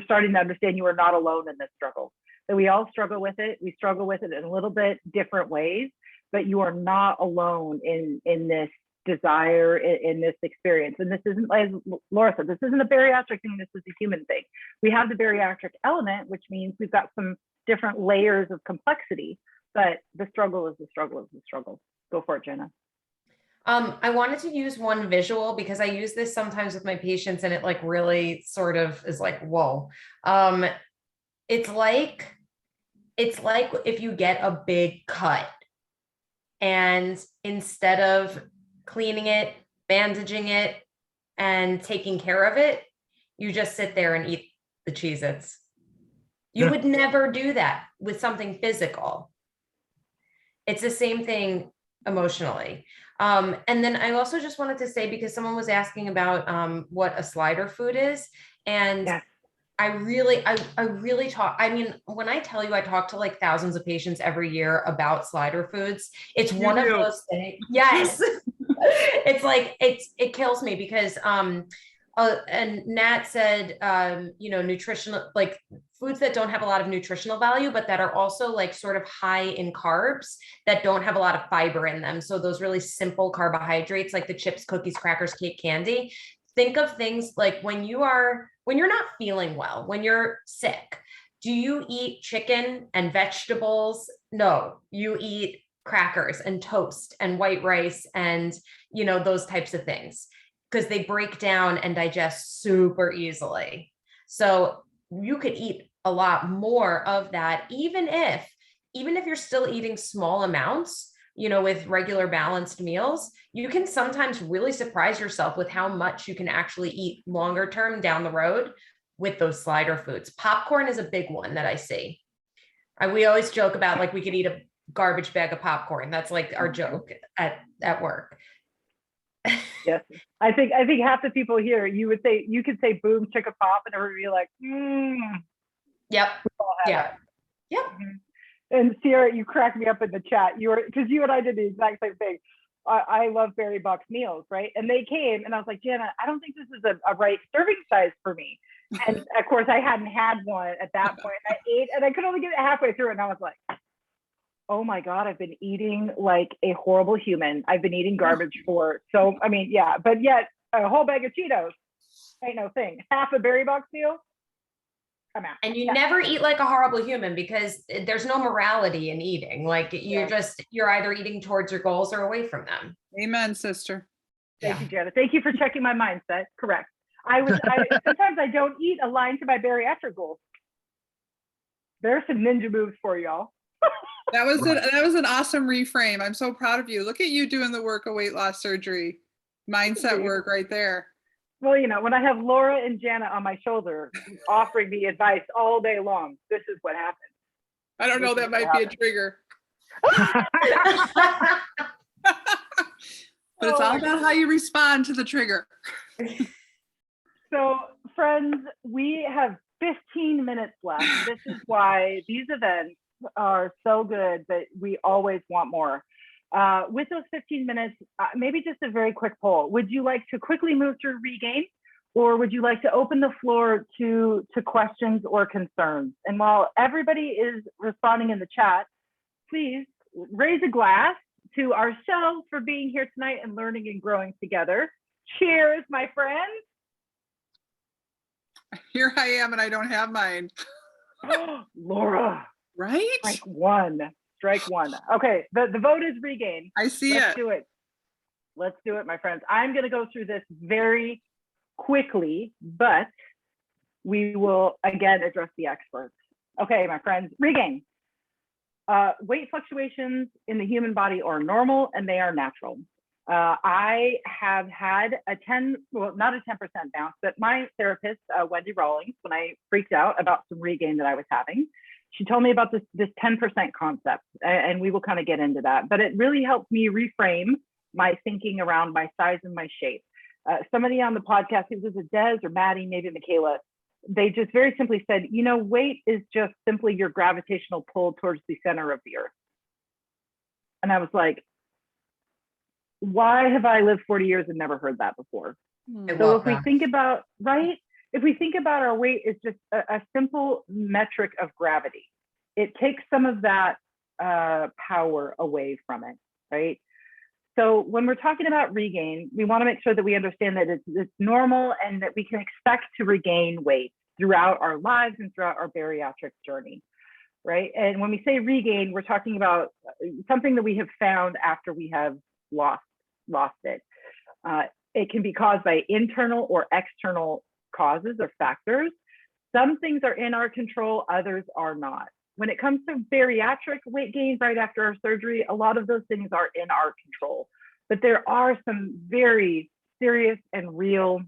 starting to understand you are not alone in this struggle. That we all struggle with it. We struggle with it in a little bit different ways, but you are not alone in this desire, in this experience. And this isn't, as Lora said, this isn't a bariatric thing. This is a human thing. We have the bariatric element, which means we've got some different layers of complexity. But the struggle is the struggle is the struggle. Go for it, Jana. I wanted to use one visual because I use this sometimes with my patients and it like really sort of is like, whoa. It's like if you get a big cut and instead of cleaning it, bandaging it, and taking care of it, you just sit there and eat the Cheez-Its. You would never do that with something physical. It's the same thing emotionally. And then I also just wanted to say, because someone was asking about what a slider food is, and yes. I really talk, I mean, when I tell you I talk to like thousands of patients every year about slider foods, it's one of those things. Yes. It's like, it kills me because, and Nat said, nutritional, like foods that don't have a lot of nutritional value, but that are also like sort of high in carbs that don't have a lot of fiber in them. So those really simple carbohydrates, like the chips, cookies, crackers, cake, candy. Think of things like when you're not feeling well, when you're sick, do you eat chicken and vegetables? No, you eat crackers and toast and white rice and, those types of things, because they break down and digest super easily. So you could eat a lot more of that, even if you're still eating small amounts, with regular balanced meals, you can sometimes really surprise yourself with how much you can actually eat longer term down the road with those slider foods. Popcorn is a big one that I see. We always joke about like we could eat a garbage bag of popcorn. That's like our joke at work. Yes, I think half the people here, you could say boom chicka pop and everybody would be like, Yep. Yeah. That. Yep. Mm-hmm. And Sierra, you cracked me up in the chat. Because you and I did the exact same thing. I love Berry Box meals, right? And they came and I was like, Jana, I don't think this is a right serving size for me. And of course I hadn't had one at that point. I ate and I could only get it halfway through and I was like, oh my God, I've been eating like a horrible human. I've been eating garbage but yet a whole bag of Cheetos ain't no thing. Half a Berry Box meal, I'm out. And you never eat like a horrible human because there's no morality in eating. Like you're either eating towards your goals or away from them. Amen, sister. Thank you, Jana. Thank you for checking my mindset. Correct. Sometimes I don't eat aligned to my bariatric goals. There's some ninja moves for y'all. That was an awesome reframe. I'm so proud of you. Look at you doing the work of weight loss surgery. Mindset work right there. Well, when I have Lora and Jana on my shoulder offering me advice all day long, this is what happens. I don't know, that might be a trigger. But it's all about how you respond to the trigger. So, friends, we have 15 minutes left. This is why these events are so good that we always want more. With those 15 minutes, maybe just a very quick poll. Would you like to quickly move through Regain, or would you like to open the floor to questions or concerns? And while everybody is responding in the chat, please raise a glass to ourselves for being here tonight and learning and growing together. Cheers, my friends. Here I am and I don't have mine. Laura. Right? Strike one. Okay, the vote is Regain. I see Let's do it. Let's do it, my friends. I'm going to go through this very quickly, but we will again address the experts. Okay, my friends, Regain. Weight fluctuations in the human body are normal and they are natural. I have had not a 10% bounce, but my therapist, Wendy Rawlings, when I freaked out about some regain that I was having, she told me about this 10% concept, and we will kind of get into that. But it really helped me reframe my thinking around my size and my shape. Somebody on the podcast, it was a Des or Maddie, maybe Michaela, they just very simply said, weight is just simply your gravitational pull towards the center of the earth. And I was like, why have I lived 40 years and never heard that before? So if we think about, if we think about our weight as just a simple metric of gravity, it takes some of that power away from it, right? So when we're talking about regain, we want to make sure that we understand that it's normal and that we can expect to regain weight throughout our lives and throughout our bariatric journey, right? And when we say regain, we're talking about something that we have found after we have lost it. It can be caused by internal or external causes or factors. Some things are in our control, others are not. When it comes to bariatric weight gain right after our surgery, a lot of those things are in our control. But there are some very serious and real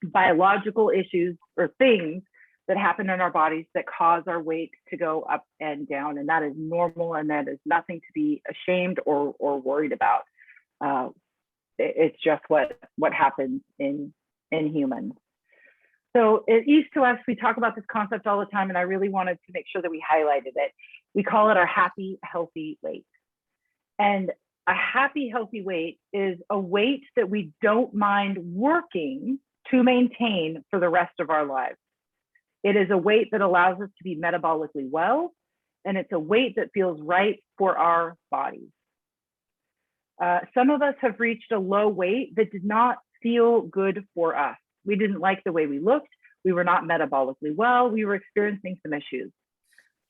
biological issues or things that happen in our bodies that cause our weight to go up and down. And that is normal, and that is nothing to be ashamed or worried about. It's just what happens in humans. So at East to West, we talk about this concept all the time, and I really wanted to make sure that we highlighted it. We call it our happy, healthy weight. And a happy, healthy weight is a weight that we don't mind working to maintain for the rest of our lives. It is a weight that allows us to be metabolically well, and it's a weight that feels right for our bodies. Some of us have reached a low weight that did not feel good for us. We didn't like the way we looked. We were not metabolically well. We were experiencing some issues.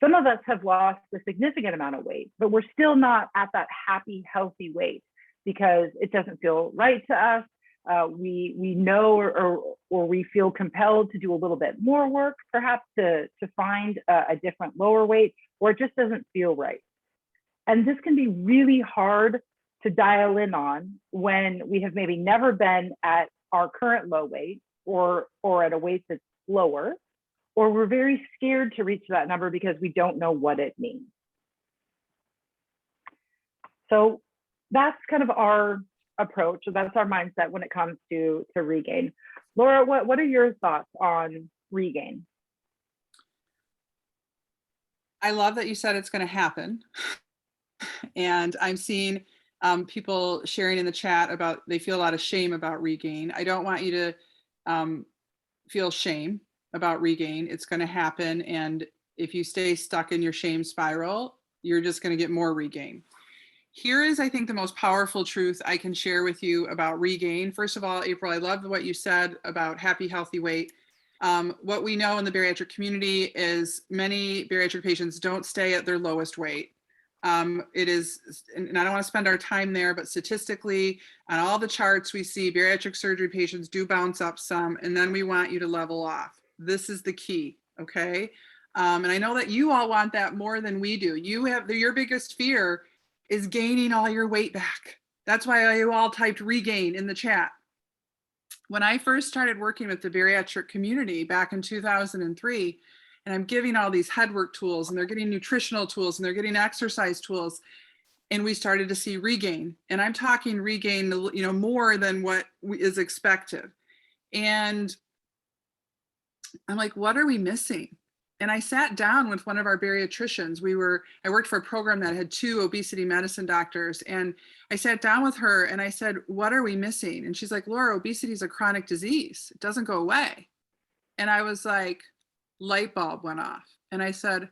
Some of us have lost a significant amount of weight, but we're still not at that happy, healthy weight because it doesn't feel right to us. We know or we feel compelled to do a little bit more work, perhaps to find a different lower weight, or it just doesn't feel right. And this can be really hard to dial in on when we have maybe never been at our current low weight or at a weight that's lower, or we're very scared to reach that number because we don't know what it means. So that's kind of our approach. So that's our mindset when it comes to regain. Lora, what are your thoughts on regain? I love that you said it's going to happen. And I'm seeing people sharing in the chat about they feel a lot of shame about regain. I don't want you to feel shame about regain. It's going to happen. And if you stay stuck in your shame spiral, you're just going to get more regain. Here is, I think, the most powerful truth I can share with you about regain. First of all, April, I loved what you said about happy, healthy weight. What we know in the bariatric community is many bariatric patients don't stay at their lowest weight. It is, and I don't want to spend our time there, but statistically on all the charts we see bariatric surgery patients do bounce up some, and then we want you to level off. This is the key, okay? And I know that you all want that more than we do. Your biggest fear is gaining all your weight back. That's why you all typed regain in the chat. When I first started working with the bariatric community back in 2003, and I'm giving all these headwork tools, and they're getting nutritional tools, and they're getting exercise tools, and we started to see regain. And I'm talking regain, more than what is expected. And I'm like, what are we missing? And I sat down with one of our bariatricians. I worked for a program that had 2 obesity medicine doctors. And I sat down with her and I said, what are we missing? And she's like, Lora, obesity is a chronic disease. It doesn't go away. And I was like, light bulb went off. And I said,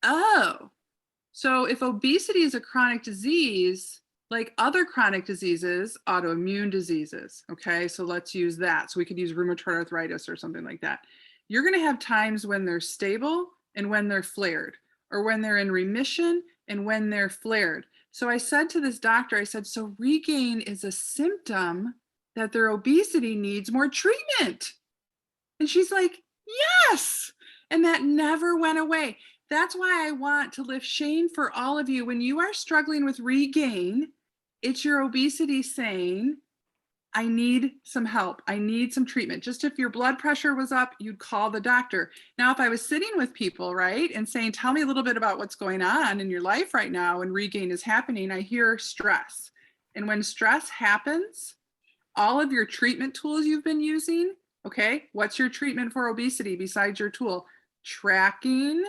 oh, so if obesity is a chronic disease, like other chronic diseases, autoimmune diseases, okay, so let's use that. So we could use rheumatoid arthritis or something like that. You're going to have times when they're stable and when they're flared, or when they're in remission and when they're flared. So I said to this doctor, I said, so regain is a symptom that their obesity needs more treatment. And she's like, yes. And that never went away. That's why I want to lift shame for all of you. When you are struggling with regain, It's your obesity saying, I need some help. I need some treatment. Just if your blood pressure was up, you'd call the doctor. Now, if I was sitting with people, right, and saying, tell me a little bit about what's going on in your life right now and regain is happening, I hear stress. And when stress happens, all of your treatment tools you've been using, okay, what's your treatment for obesity besides your tool? Tracking,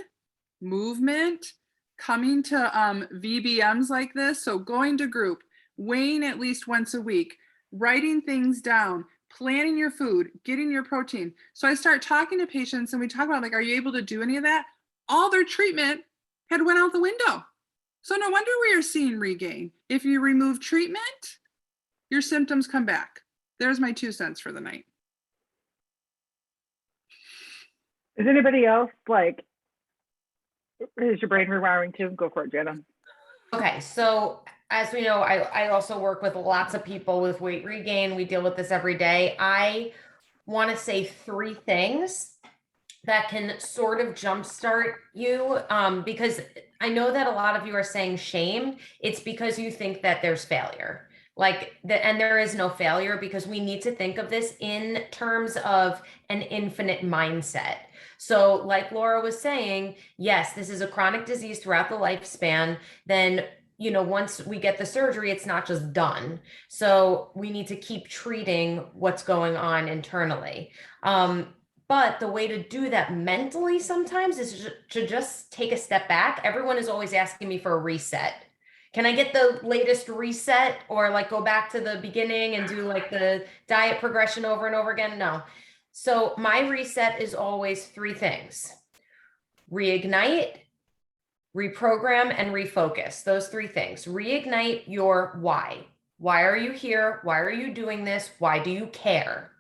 movement, coming to VBMs like this. So going to group, weighing at least once a week, writing things down, planning your food, getting your protein. So I start talking to patients and we talk about, like, are you able to do any of that? All their treatment had went out the window. So no wonder we are seeing regain. If you remove treatment, your symptoms come back. There's my 2 cents for the night. Is anybody else like, is your brain rewiring too? Go for it, Jana. Okay, so as we know, I also work with lots of people with weight regain. We deal with this every day. I want to say 3 things that can sort of jumpstart you, because I know that a lot of you are saying shame. It's because you think that there's failure. And there is no failure, because we need to think of this in terms of an infinite mindset. So like Lora was saying, yes, this is a chronic disease throughout the lifespan. Then, once we get the surgery, it's not just done. So we need to keep treating what's going on internally. But the way to do that mentally sometimes is to just take a step back. Everyone is always asking me for a reset. Can I get the latest reset, or like go back to the beginning and do like the diet progression over and over again? No. So my reset is always 3 things: reignite, reprogram, and refocus. Those 3 things. Reignite your why. Why are you here? Why are you doing this? Why do you care?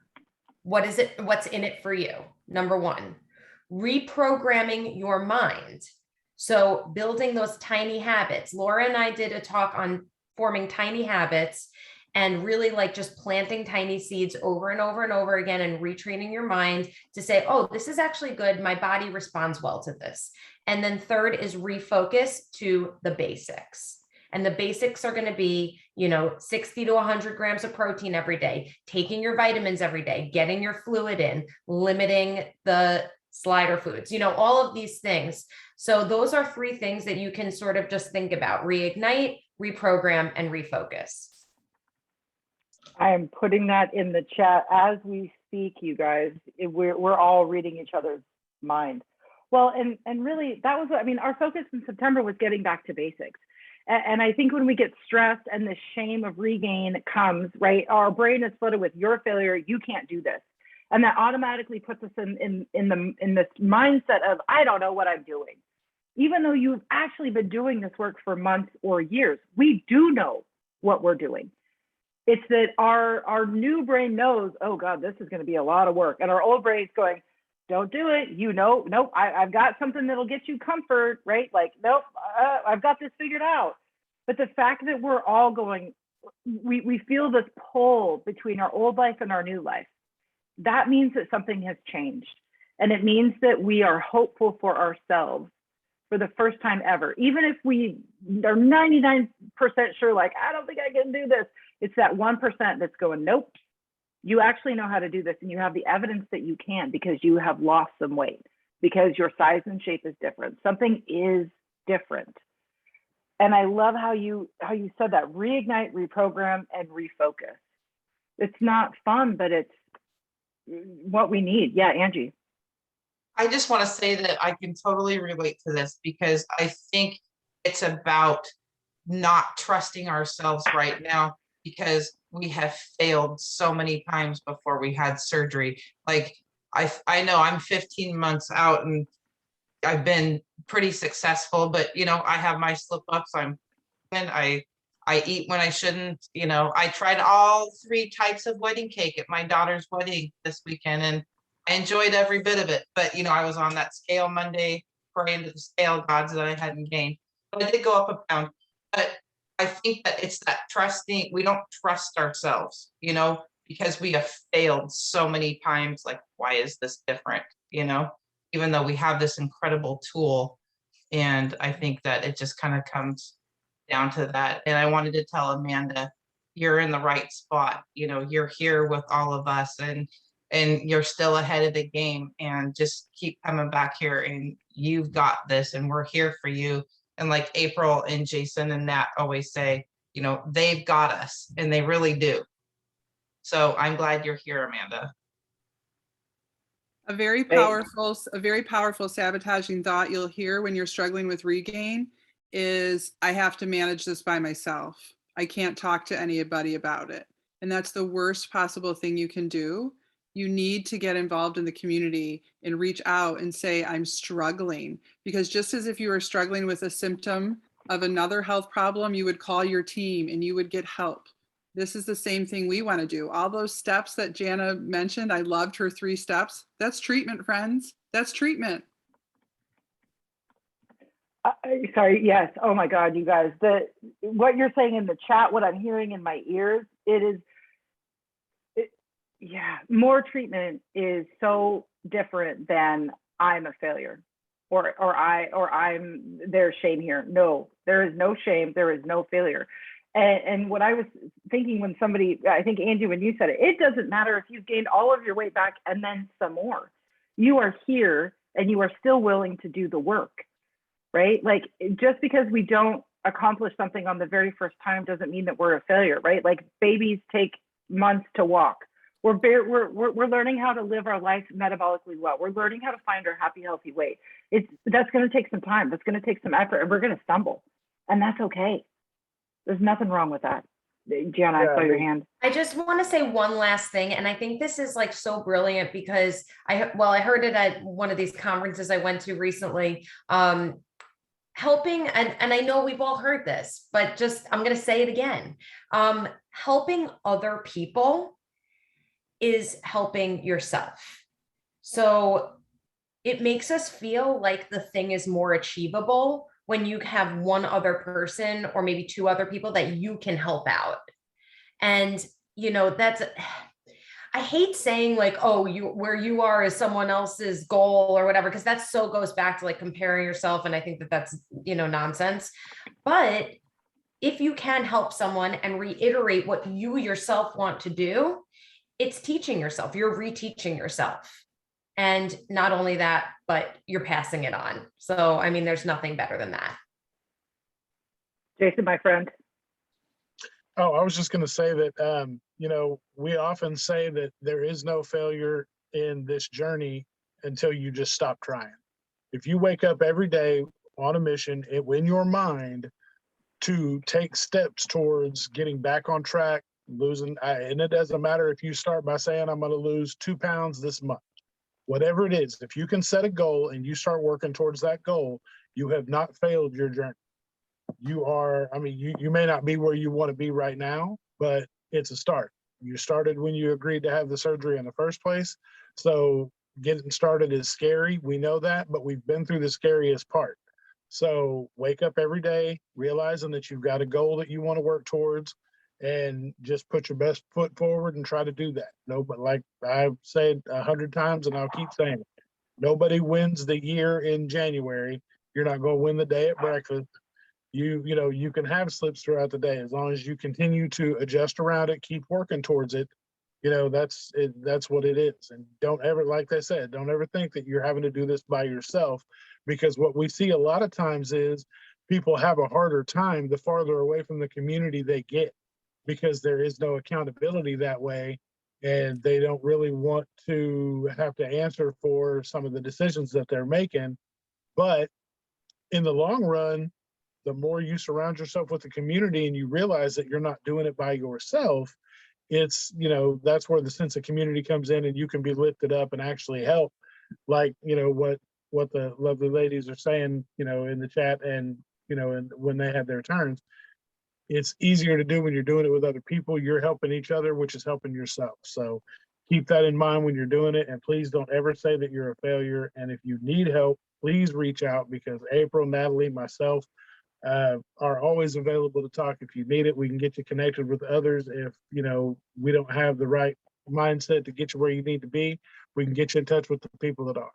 What is it? What's in it for you? Number 1. Reprogramming your mind. So building those tiny habits. Lora and I did a talk on forming tiny habits, and really like just planting tiny seeds over and over and over again, and retraining your mind to say, oh, this is actually good. My body responds well to this. And then 3rd is refocus to the basics. And the basics are going to be, 60 to 100 grams of protein every day, taking your vitamins every day, getting your fluid in, limiting the slider foods, all of these things. So those are 3 things that you can sort of just think about: reignite, reprogram, and refocus. I am putting that in the chat as we speak, you guys. We're all reading each other's mind. Well, and really that was, our focus in September was getting back to basics. And I think when we get stressed and the shame of regain comes, right, our brain is flooded with your failure, you can't do this. And that automatically puts us in this mindset of, I don't know what I'm doing. Even though you've actually been doing this work for months or years, we do know what we're doing. It's that our new brain knows, oh God, this is going to be a lot of work. And our old brain's going, don't do it. Nope, I've got something that'll get you comfort, right? Like, nope, I've got this figured out. But the fact that we're all going, we feel this pull between our old life and our new life. That means that something has changed. And it means that we are hopeful for ourselves for the first time ever. Even if we are 99% sure, like, I don't think I can do this. It's that 1% that's going, nope, you actually know how to do this. And you have the evidence that you can, because you have lost some weight, because your size and shape is different. Something is different. And I love how you said that: reignite, reprogram, and refocus. It's not fun, but it's what we need. Yeah, Angie. I just want to say that I can totally relate to this, because I think it's about not trusting ourselves right now, because we have failed so many times before we had surgery. Like I know I'm 15 months out and I've been pretty successful, but I have my slip ups. I eat when I shouldn't. I tried all 3 types of wedding cake at my daughter's wedding this weekend, and I enjoyed every bit of it. But I was on that scale Monday, praying to the scale gods that I hadn't gained. But I did go up a pound. But I think that it's that trusting. We don't trust ourselves, because we have failed so many times. Like, why is this different? Even though we have this incredible tool. And I think that it just kind of comes down to that. And I wanted to tell Amanda, you're in the right spot. You know, you're here with all of us, and you're still ahead of the game, and just keep coming back here, and you've got this, and we're here for you. And like April and Jason and Nat always say, you know, they've got us, and they really do. So I'm glad you're here, Amanda. A very powerful sabotaging thought you'll hear when you're struggling with regain is, I have to manage this by myself. I can't talk to anybody about it. And that's the worst possible thing you can do. You need to get involved in the community and reach out and say, I'm struggling. Because just as if you were struggling with a symptom of another health problem, you would call your team and you would get help. This is the same thing we want to do. All those steps that Jana mentioned, I loved her 3 steps. That's treatment, friends. That's treatment. Sorry, yes. Oh my God, you guys. What you're saying in the chat, what I'm hearing in my ears, yeah, more treatment is so different than I'm a failure or there's shame here. No, there is no shame. There is no failure. And what I was thinking when somebody, I think Angie, when you said it, it doesn't matter if you've gained all of your weight back and then some more. You are here and you are still willing to do the work, right? Like, just because we don't accomplish something on the very first time doesn't mean that we're a failure, right? Like, babies take months to walk. We're learning how to live our life metabolically well. We're learning how to find our happy, healthy weight. That's going to take some time. That's going to take some effort, and we're going to stumble, and that's okay. There's nothing wrong with that. Jana, I saw your hand. I just want to say one last thing. And I think this is like so brilliant because I heard it at one of these conferences I went to recently, helping. And I know we've all heard this, but I'm going to say it again. Helping other people is helping yourself. So it makes us feel like the thing is more achievable when you have one other person or maybe 2 other people that you can help out. And, you know, I hate saying like, oh, where you are is someone else's goal or whatever, because that so goes back to like comparing yourself. And I think that's, you know, nonsense. But if you can help someone and reiterate what you yourself want to do, it's teaching yourself, you're reteaching yourself. And not only that, but you're passing it on. So, I mean, there's nothing better than that. Jason, my friend. Oh, I was just going to say that, you know, we often say that there is no failure in this journey until you just stop trying. If you wake up every day on a mission in your mind to take steps towards getting back on track, losing, and it doesn't matter if you start by saying, I'm going to lose 2 pounds this month. Whatever it is, if you can set a goal and you start working towards that goal, you have not failed your journey. You are, I mean, you may not be where you want to be right now, but it's a start. You started when you agreed to have the surgery in the first place. So getting started is scary. We know that, but we've been through the scariest part. So wake up every day, realizing that you've got a goal that you want to work towards, and just put your best foot forward and try to do that. No, but like I've said 100 times and I'll keep saying it, nobody wins the year in January. You're not going to win the day at breakfast. You know, you can have slips throughout the day as long as you continue to adjust around it, keep working towards it. You know, that's what it is. And don't ever, like I said, don't ever think that you're having to do this by yourself, because what we see a lot of times is people have a harder time the farther away from the community they get, because there is no accountability that way, and they don't really want to have to answer for some of the decisions that they're making. But in the long run, the more you surround yourself with the community and you realize that you're not doing it by yourself, it's, you know, that's where the sense of community comes in, and you can be lifted up and actually help. Like, you know, what the lovely ladies are saying, you know, in the chat, and, you know, and when they have their turns, it's easier to do when you're doing it with other people. You're helping each other, which is helping yourself. So keep that in mind when you're doing it. And please don't ever say that you're a failure. And if you need help, please reach out, because April, Natalie, myself are always available to talk if you need it. We can get you connected with others. If, you know, we don't have the right mindset to get you where you need to be, we can get you in touch with the people that are.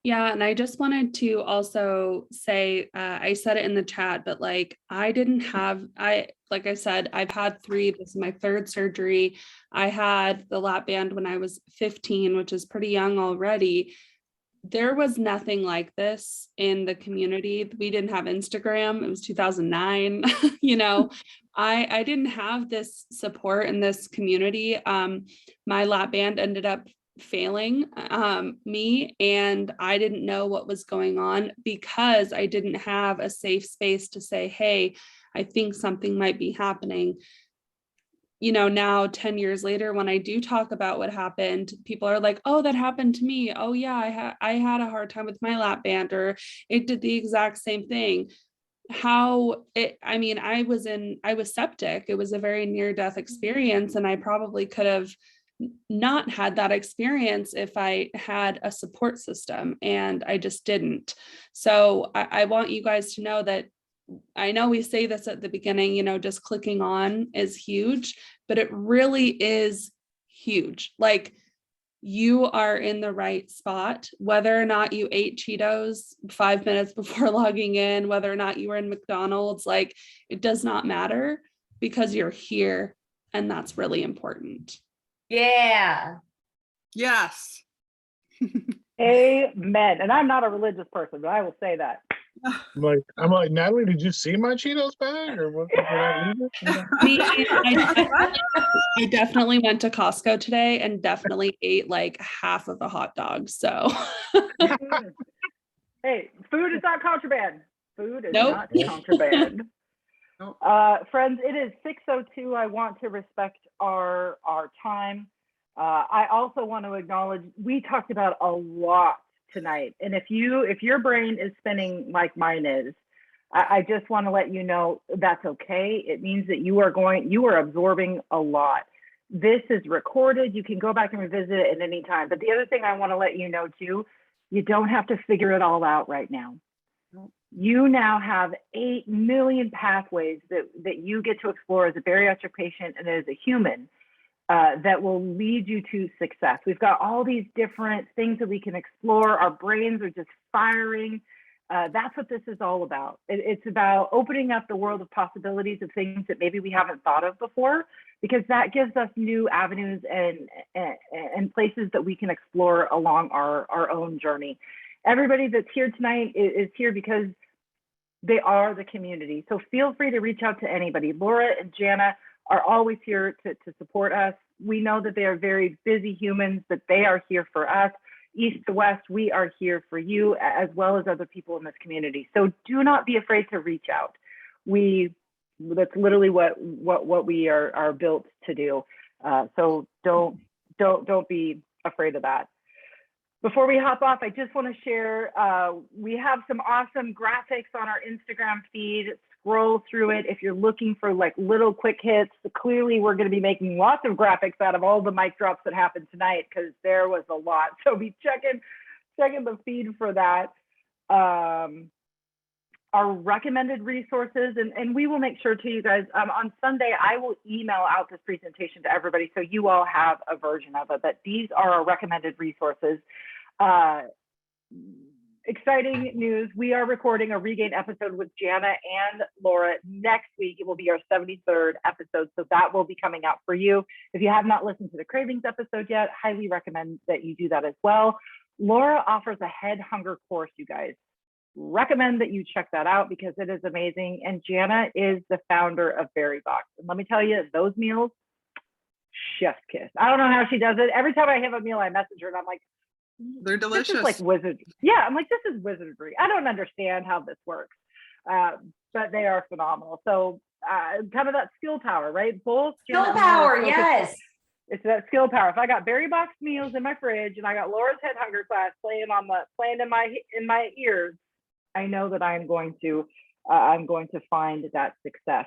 Yeah, and I just wanted to also say, I said it in the chat, but like I didn't have, like I said, I've had 3, this is my 3rd surgery. I had the lap band when I was 15, which is pretty young already. There was nothing like this in the community. We didn't have Instagram. It was 2009. You know, I didn't have this support in this community. My lap band ended up failing me, and I didn't know what was going on because I didn't have a safe space to say, hey, I think something might be happening. You know, now 10 years later, when I do talk about what happened, people are like, oh, that happened to me. Oh yeah, I had a hard time with my lap band, or it did the exact same thing. I mean, I was septic. It was a very near-death experience, and I probably could have not had that experience if I had a support system, and I just didn't. So I want you guys to know that I know we say this at the beginning, you know, just clicking on is huge, but it really is huge. Like, you are in the right spot, whether or not you ate Cheetos 5 minutes before logging in, whether or not you were in McDonald's, like, it does not matter because you're here, and that's really important. Yeah. Yes. Amen. And I'm not a religious person, but I will say that. I'm like, Natalie, did you see my Cheetos bag, or what? Did I leave it? I definitely went to Costco today and definitely ate like half of the hot dogs. So Hey, food is not contraband. Food is Nope. not contraband. Nope. Friends, it is 6:02. I want to respect our time. I also want to acknowledge we talked about a lot tonight, and if your brain is spinning like mine is, I just want to let you know that's okay. It means that you are absorbing a lot. This is recorded. You can go back and revisit it at any time. But the other thing I want to let you know too, you don't have to figure it all out right now. You now have 8 million pathways that you get to explore as a bariatric patient and as a human that will lead you to success. We've got all these different things that we can explore. Our brains are just firing. That's what this is all about. It's about opening up the world of possibilities of things that maybe we haven't thought of before, because that gives us new avenues and places that we can explore along our own journey. Everybody that's here tonight is here because they are the community. So feel free to reach out to anybody. Lora and Jana are always here to support us. We know that they are very busy humans, but they are here for us. East to west, we are here for you, as well as other people in this community. So do not be afraid to reach out. That's literally what we are built to do. So don't be afraid of that. Before we hop off, I just want to share, we have some awesome graphics on our Instagram feed. Scroll through it if you're looking for like little quick hits. Clearly, we're going to be making lots of graphics out of all the mic drops that happened tonight, because there was a lot. So be checking the feed for that. Our recommended resources, and we will make sure to you guys, on Sunday, I will email out this presentation to everybody so you all have a version of it, but these are our recommended resources. Exciting news, we are recording a Regain episode with Jana and Lora next week. It will be our 73rd episode, so that will be coming out for you. If you have not listened to the Cravings episode yet, highly recommend that you do that as well. Lora offers a head hunger course, you guys. Recommend that you check that out because it is amazing. And Jana is the founder of BerryBox. And let me tell you, those meals, chef's kiss. I don't know how she does it. Every time I have a meal, I message her and I'm like, They're delicious. This is like wizard. Yeah, I'm like, this is wizardry. I don't understand how this works, but they are phenomenal. So kind of that skill power, right? Both Skill power, yes. It's that skill power. If I got BerryBox meals in my fridge and I got Laura's head hunger class playing in my ears, I know that I'm going to find that success.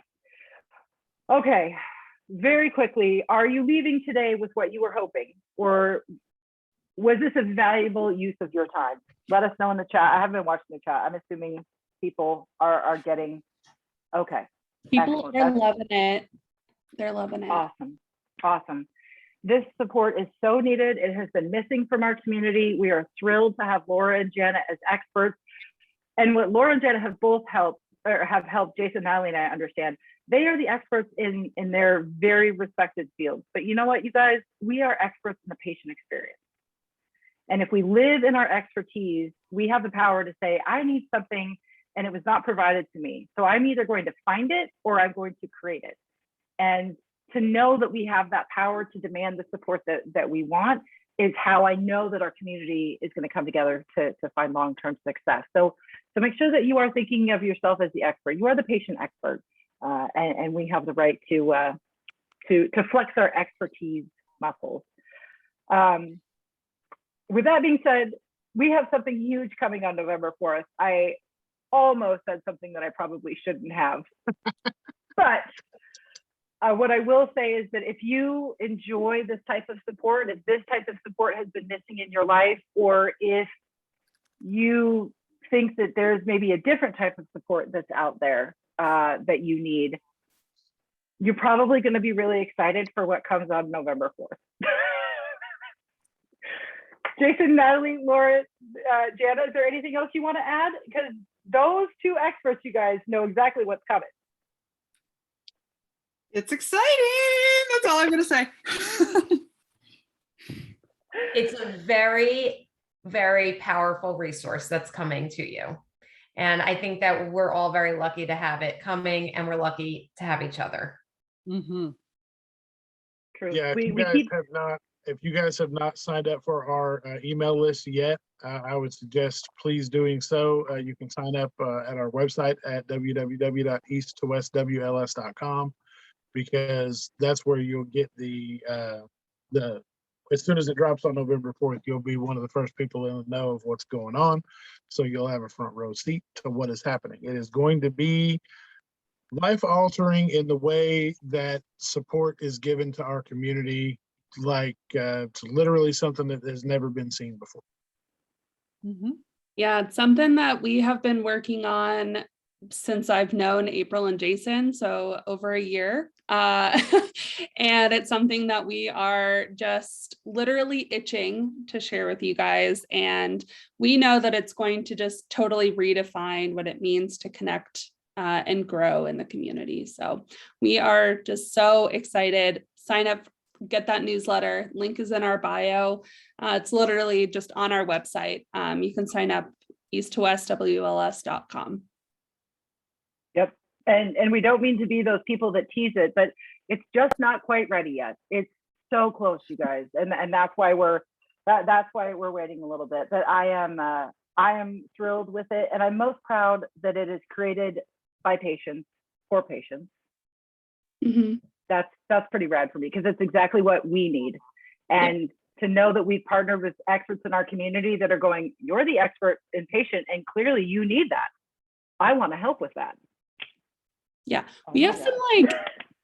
Okay, very quickly, are you leaving today with what you were hoping, or was this a valuable use of your time? Let us know in the chat. I haven't been watching the chat. I'm assuming people are getting, okay. People are loving it. They're loving it. Awesome. This support is so needed. It has been missing from our community. We are thrilled to have Lora and Jana as experts. And what Lora and Jana have both helped, or have helped Jason, Natalie, and I understand, they are the experts in their very respected fields. But you know what, you guys, we are experts in the patient experience. And if we live in our expertise, we have the power to say, I need something and it was not provided to me. So I'm either going to find it or I'm going to create it. And to know that we have that power to demand the support that we want is how I know that our community is going to come together to find long-term success. So make sure that you are thinking of yourself as the expert. You are the patient expert, and we have the right to flex our expertise muscles. With that being said, we have something huge coming on November 4th. I almost said something that I probably shouldn't have, but what I will say is that if you enjoy this type of support, if this type of support has been missing in your life, or if you think that there's maybe a different type of support that's out there that you need, you're probably going to be really excited for what comes on November 4th. Jason, Natalie, Lora, Jana, is there anything else you want to add? Because those two experts, you guys know exactly what's coming. It's exciting. That's all I'm going to say. It's a very, very powerful resource that's coming to you. And I think that we're all very lucky to have it coming, and we're lucky to have each other. Mm-hmm. True. Yeah, if you guys have not signed up for our email list yet, I would suggest please doing so. You can sign up at our website at www.easttowestwls.com, because that's where you'll get the as soon as it drops on November 4th, you'll be one of the first people in the know of what's going on. So you'll have a front row seat to what is happening. It is going to be life altering in the way that support is given to our community. Like it's literally something that has never been seen before. Mm-hmm. Yeah, it's something that we have been working on since I've known April and Jason, so over a year. And it's something that we are just literally itching to share with you guys. And we know that it's going to just totally redefine what it means to connect and grow in the community. So we are just so excited. Sign up, get that newsletter. Link is in our bio. It's literally just on our website. You can sign up easttowestwls.com. Yep. And we don't mean to be those people that tease it, but it's just not quite ready yet. It's so close, you guys. And that's why that's why we're waiting a little bit. But I am thrilled with it. And I'm most proud that it is created by patients for patients. Mm-hmm. That's pretty rad for me, because it's exactly what we need. And to know that we've partnered with experts in our community that are going, you're the expert in patient, and clearly you need that. I want to help with that. Yeah, we have some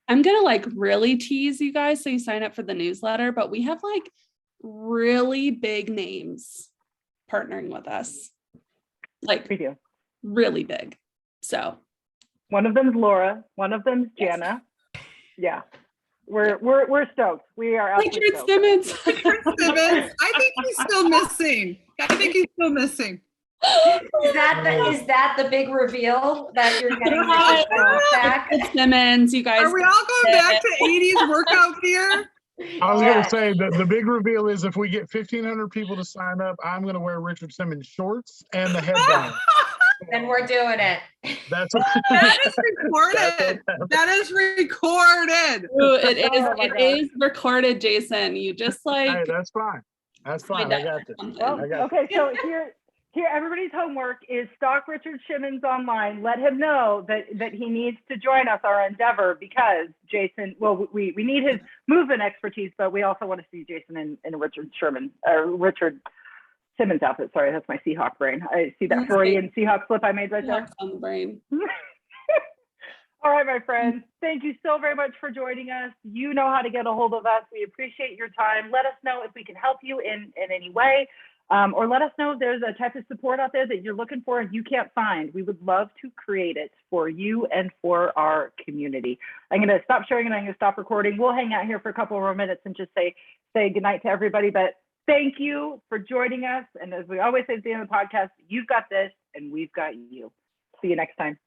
I'm gonna really tease you guys so you sign up for the newsletter, but we have really big names partnering with us. We do. Really big. So one of them's Lora, one of them's Jana. Yeah. We're stoked. We are absolutely Richard stoked. Simmons. Simmons. I think he's still missing. Is that the big reveal that you're getting back? Richard Simmons, you guys. Are we all going back to 80s workout gear? I was going to say that the big reveal is if we get 1,500 people to sign up, I'm going to wear Richard Simmons shorts and the headband. Then we're doing it. That is recorded. That is recorded. Ooh, it is recorded, Jason. You just Hey, that's fine. That's fine. I got this. Well, okay, so here everybody's homework is stalk Richard Simmons online. Let him know that he needs to join us, our endeavor, because Jason, well, we need his movement expertise, but we also want to see Jason in a Richard Simmons outfit. Sorry, that's my Seahawk brain. I see that Freudian Seahawk flip I made right there. On the brain. All right, my friends, thank you so very much for joining us. You know how to get a hold of us. We appreciate your time. Let us know if we can help you in any way. Or let us know if there's a type of support out there that you're looking for and you can't find. We would love to create it for you and for our community. I'm going to stop sharing and I'm going to stop recording. We'll hang out here for a couple more minutes and just say goodnight to everybody. But thank you for joining us. And as we always say at the end of the podcast, you've got this and we've got you. See you next time.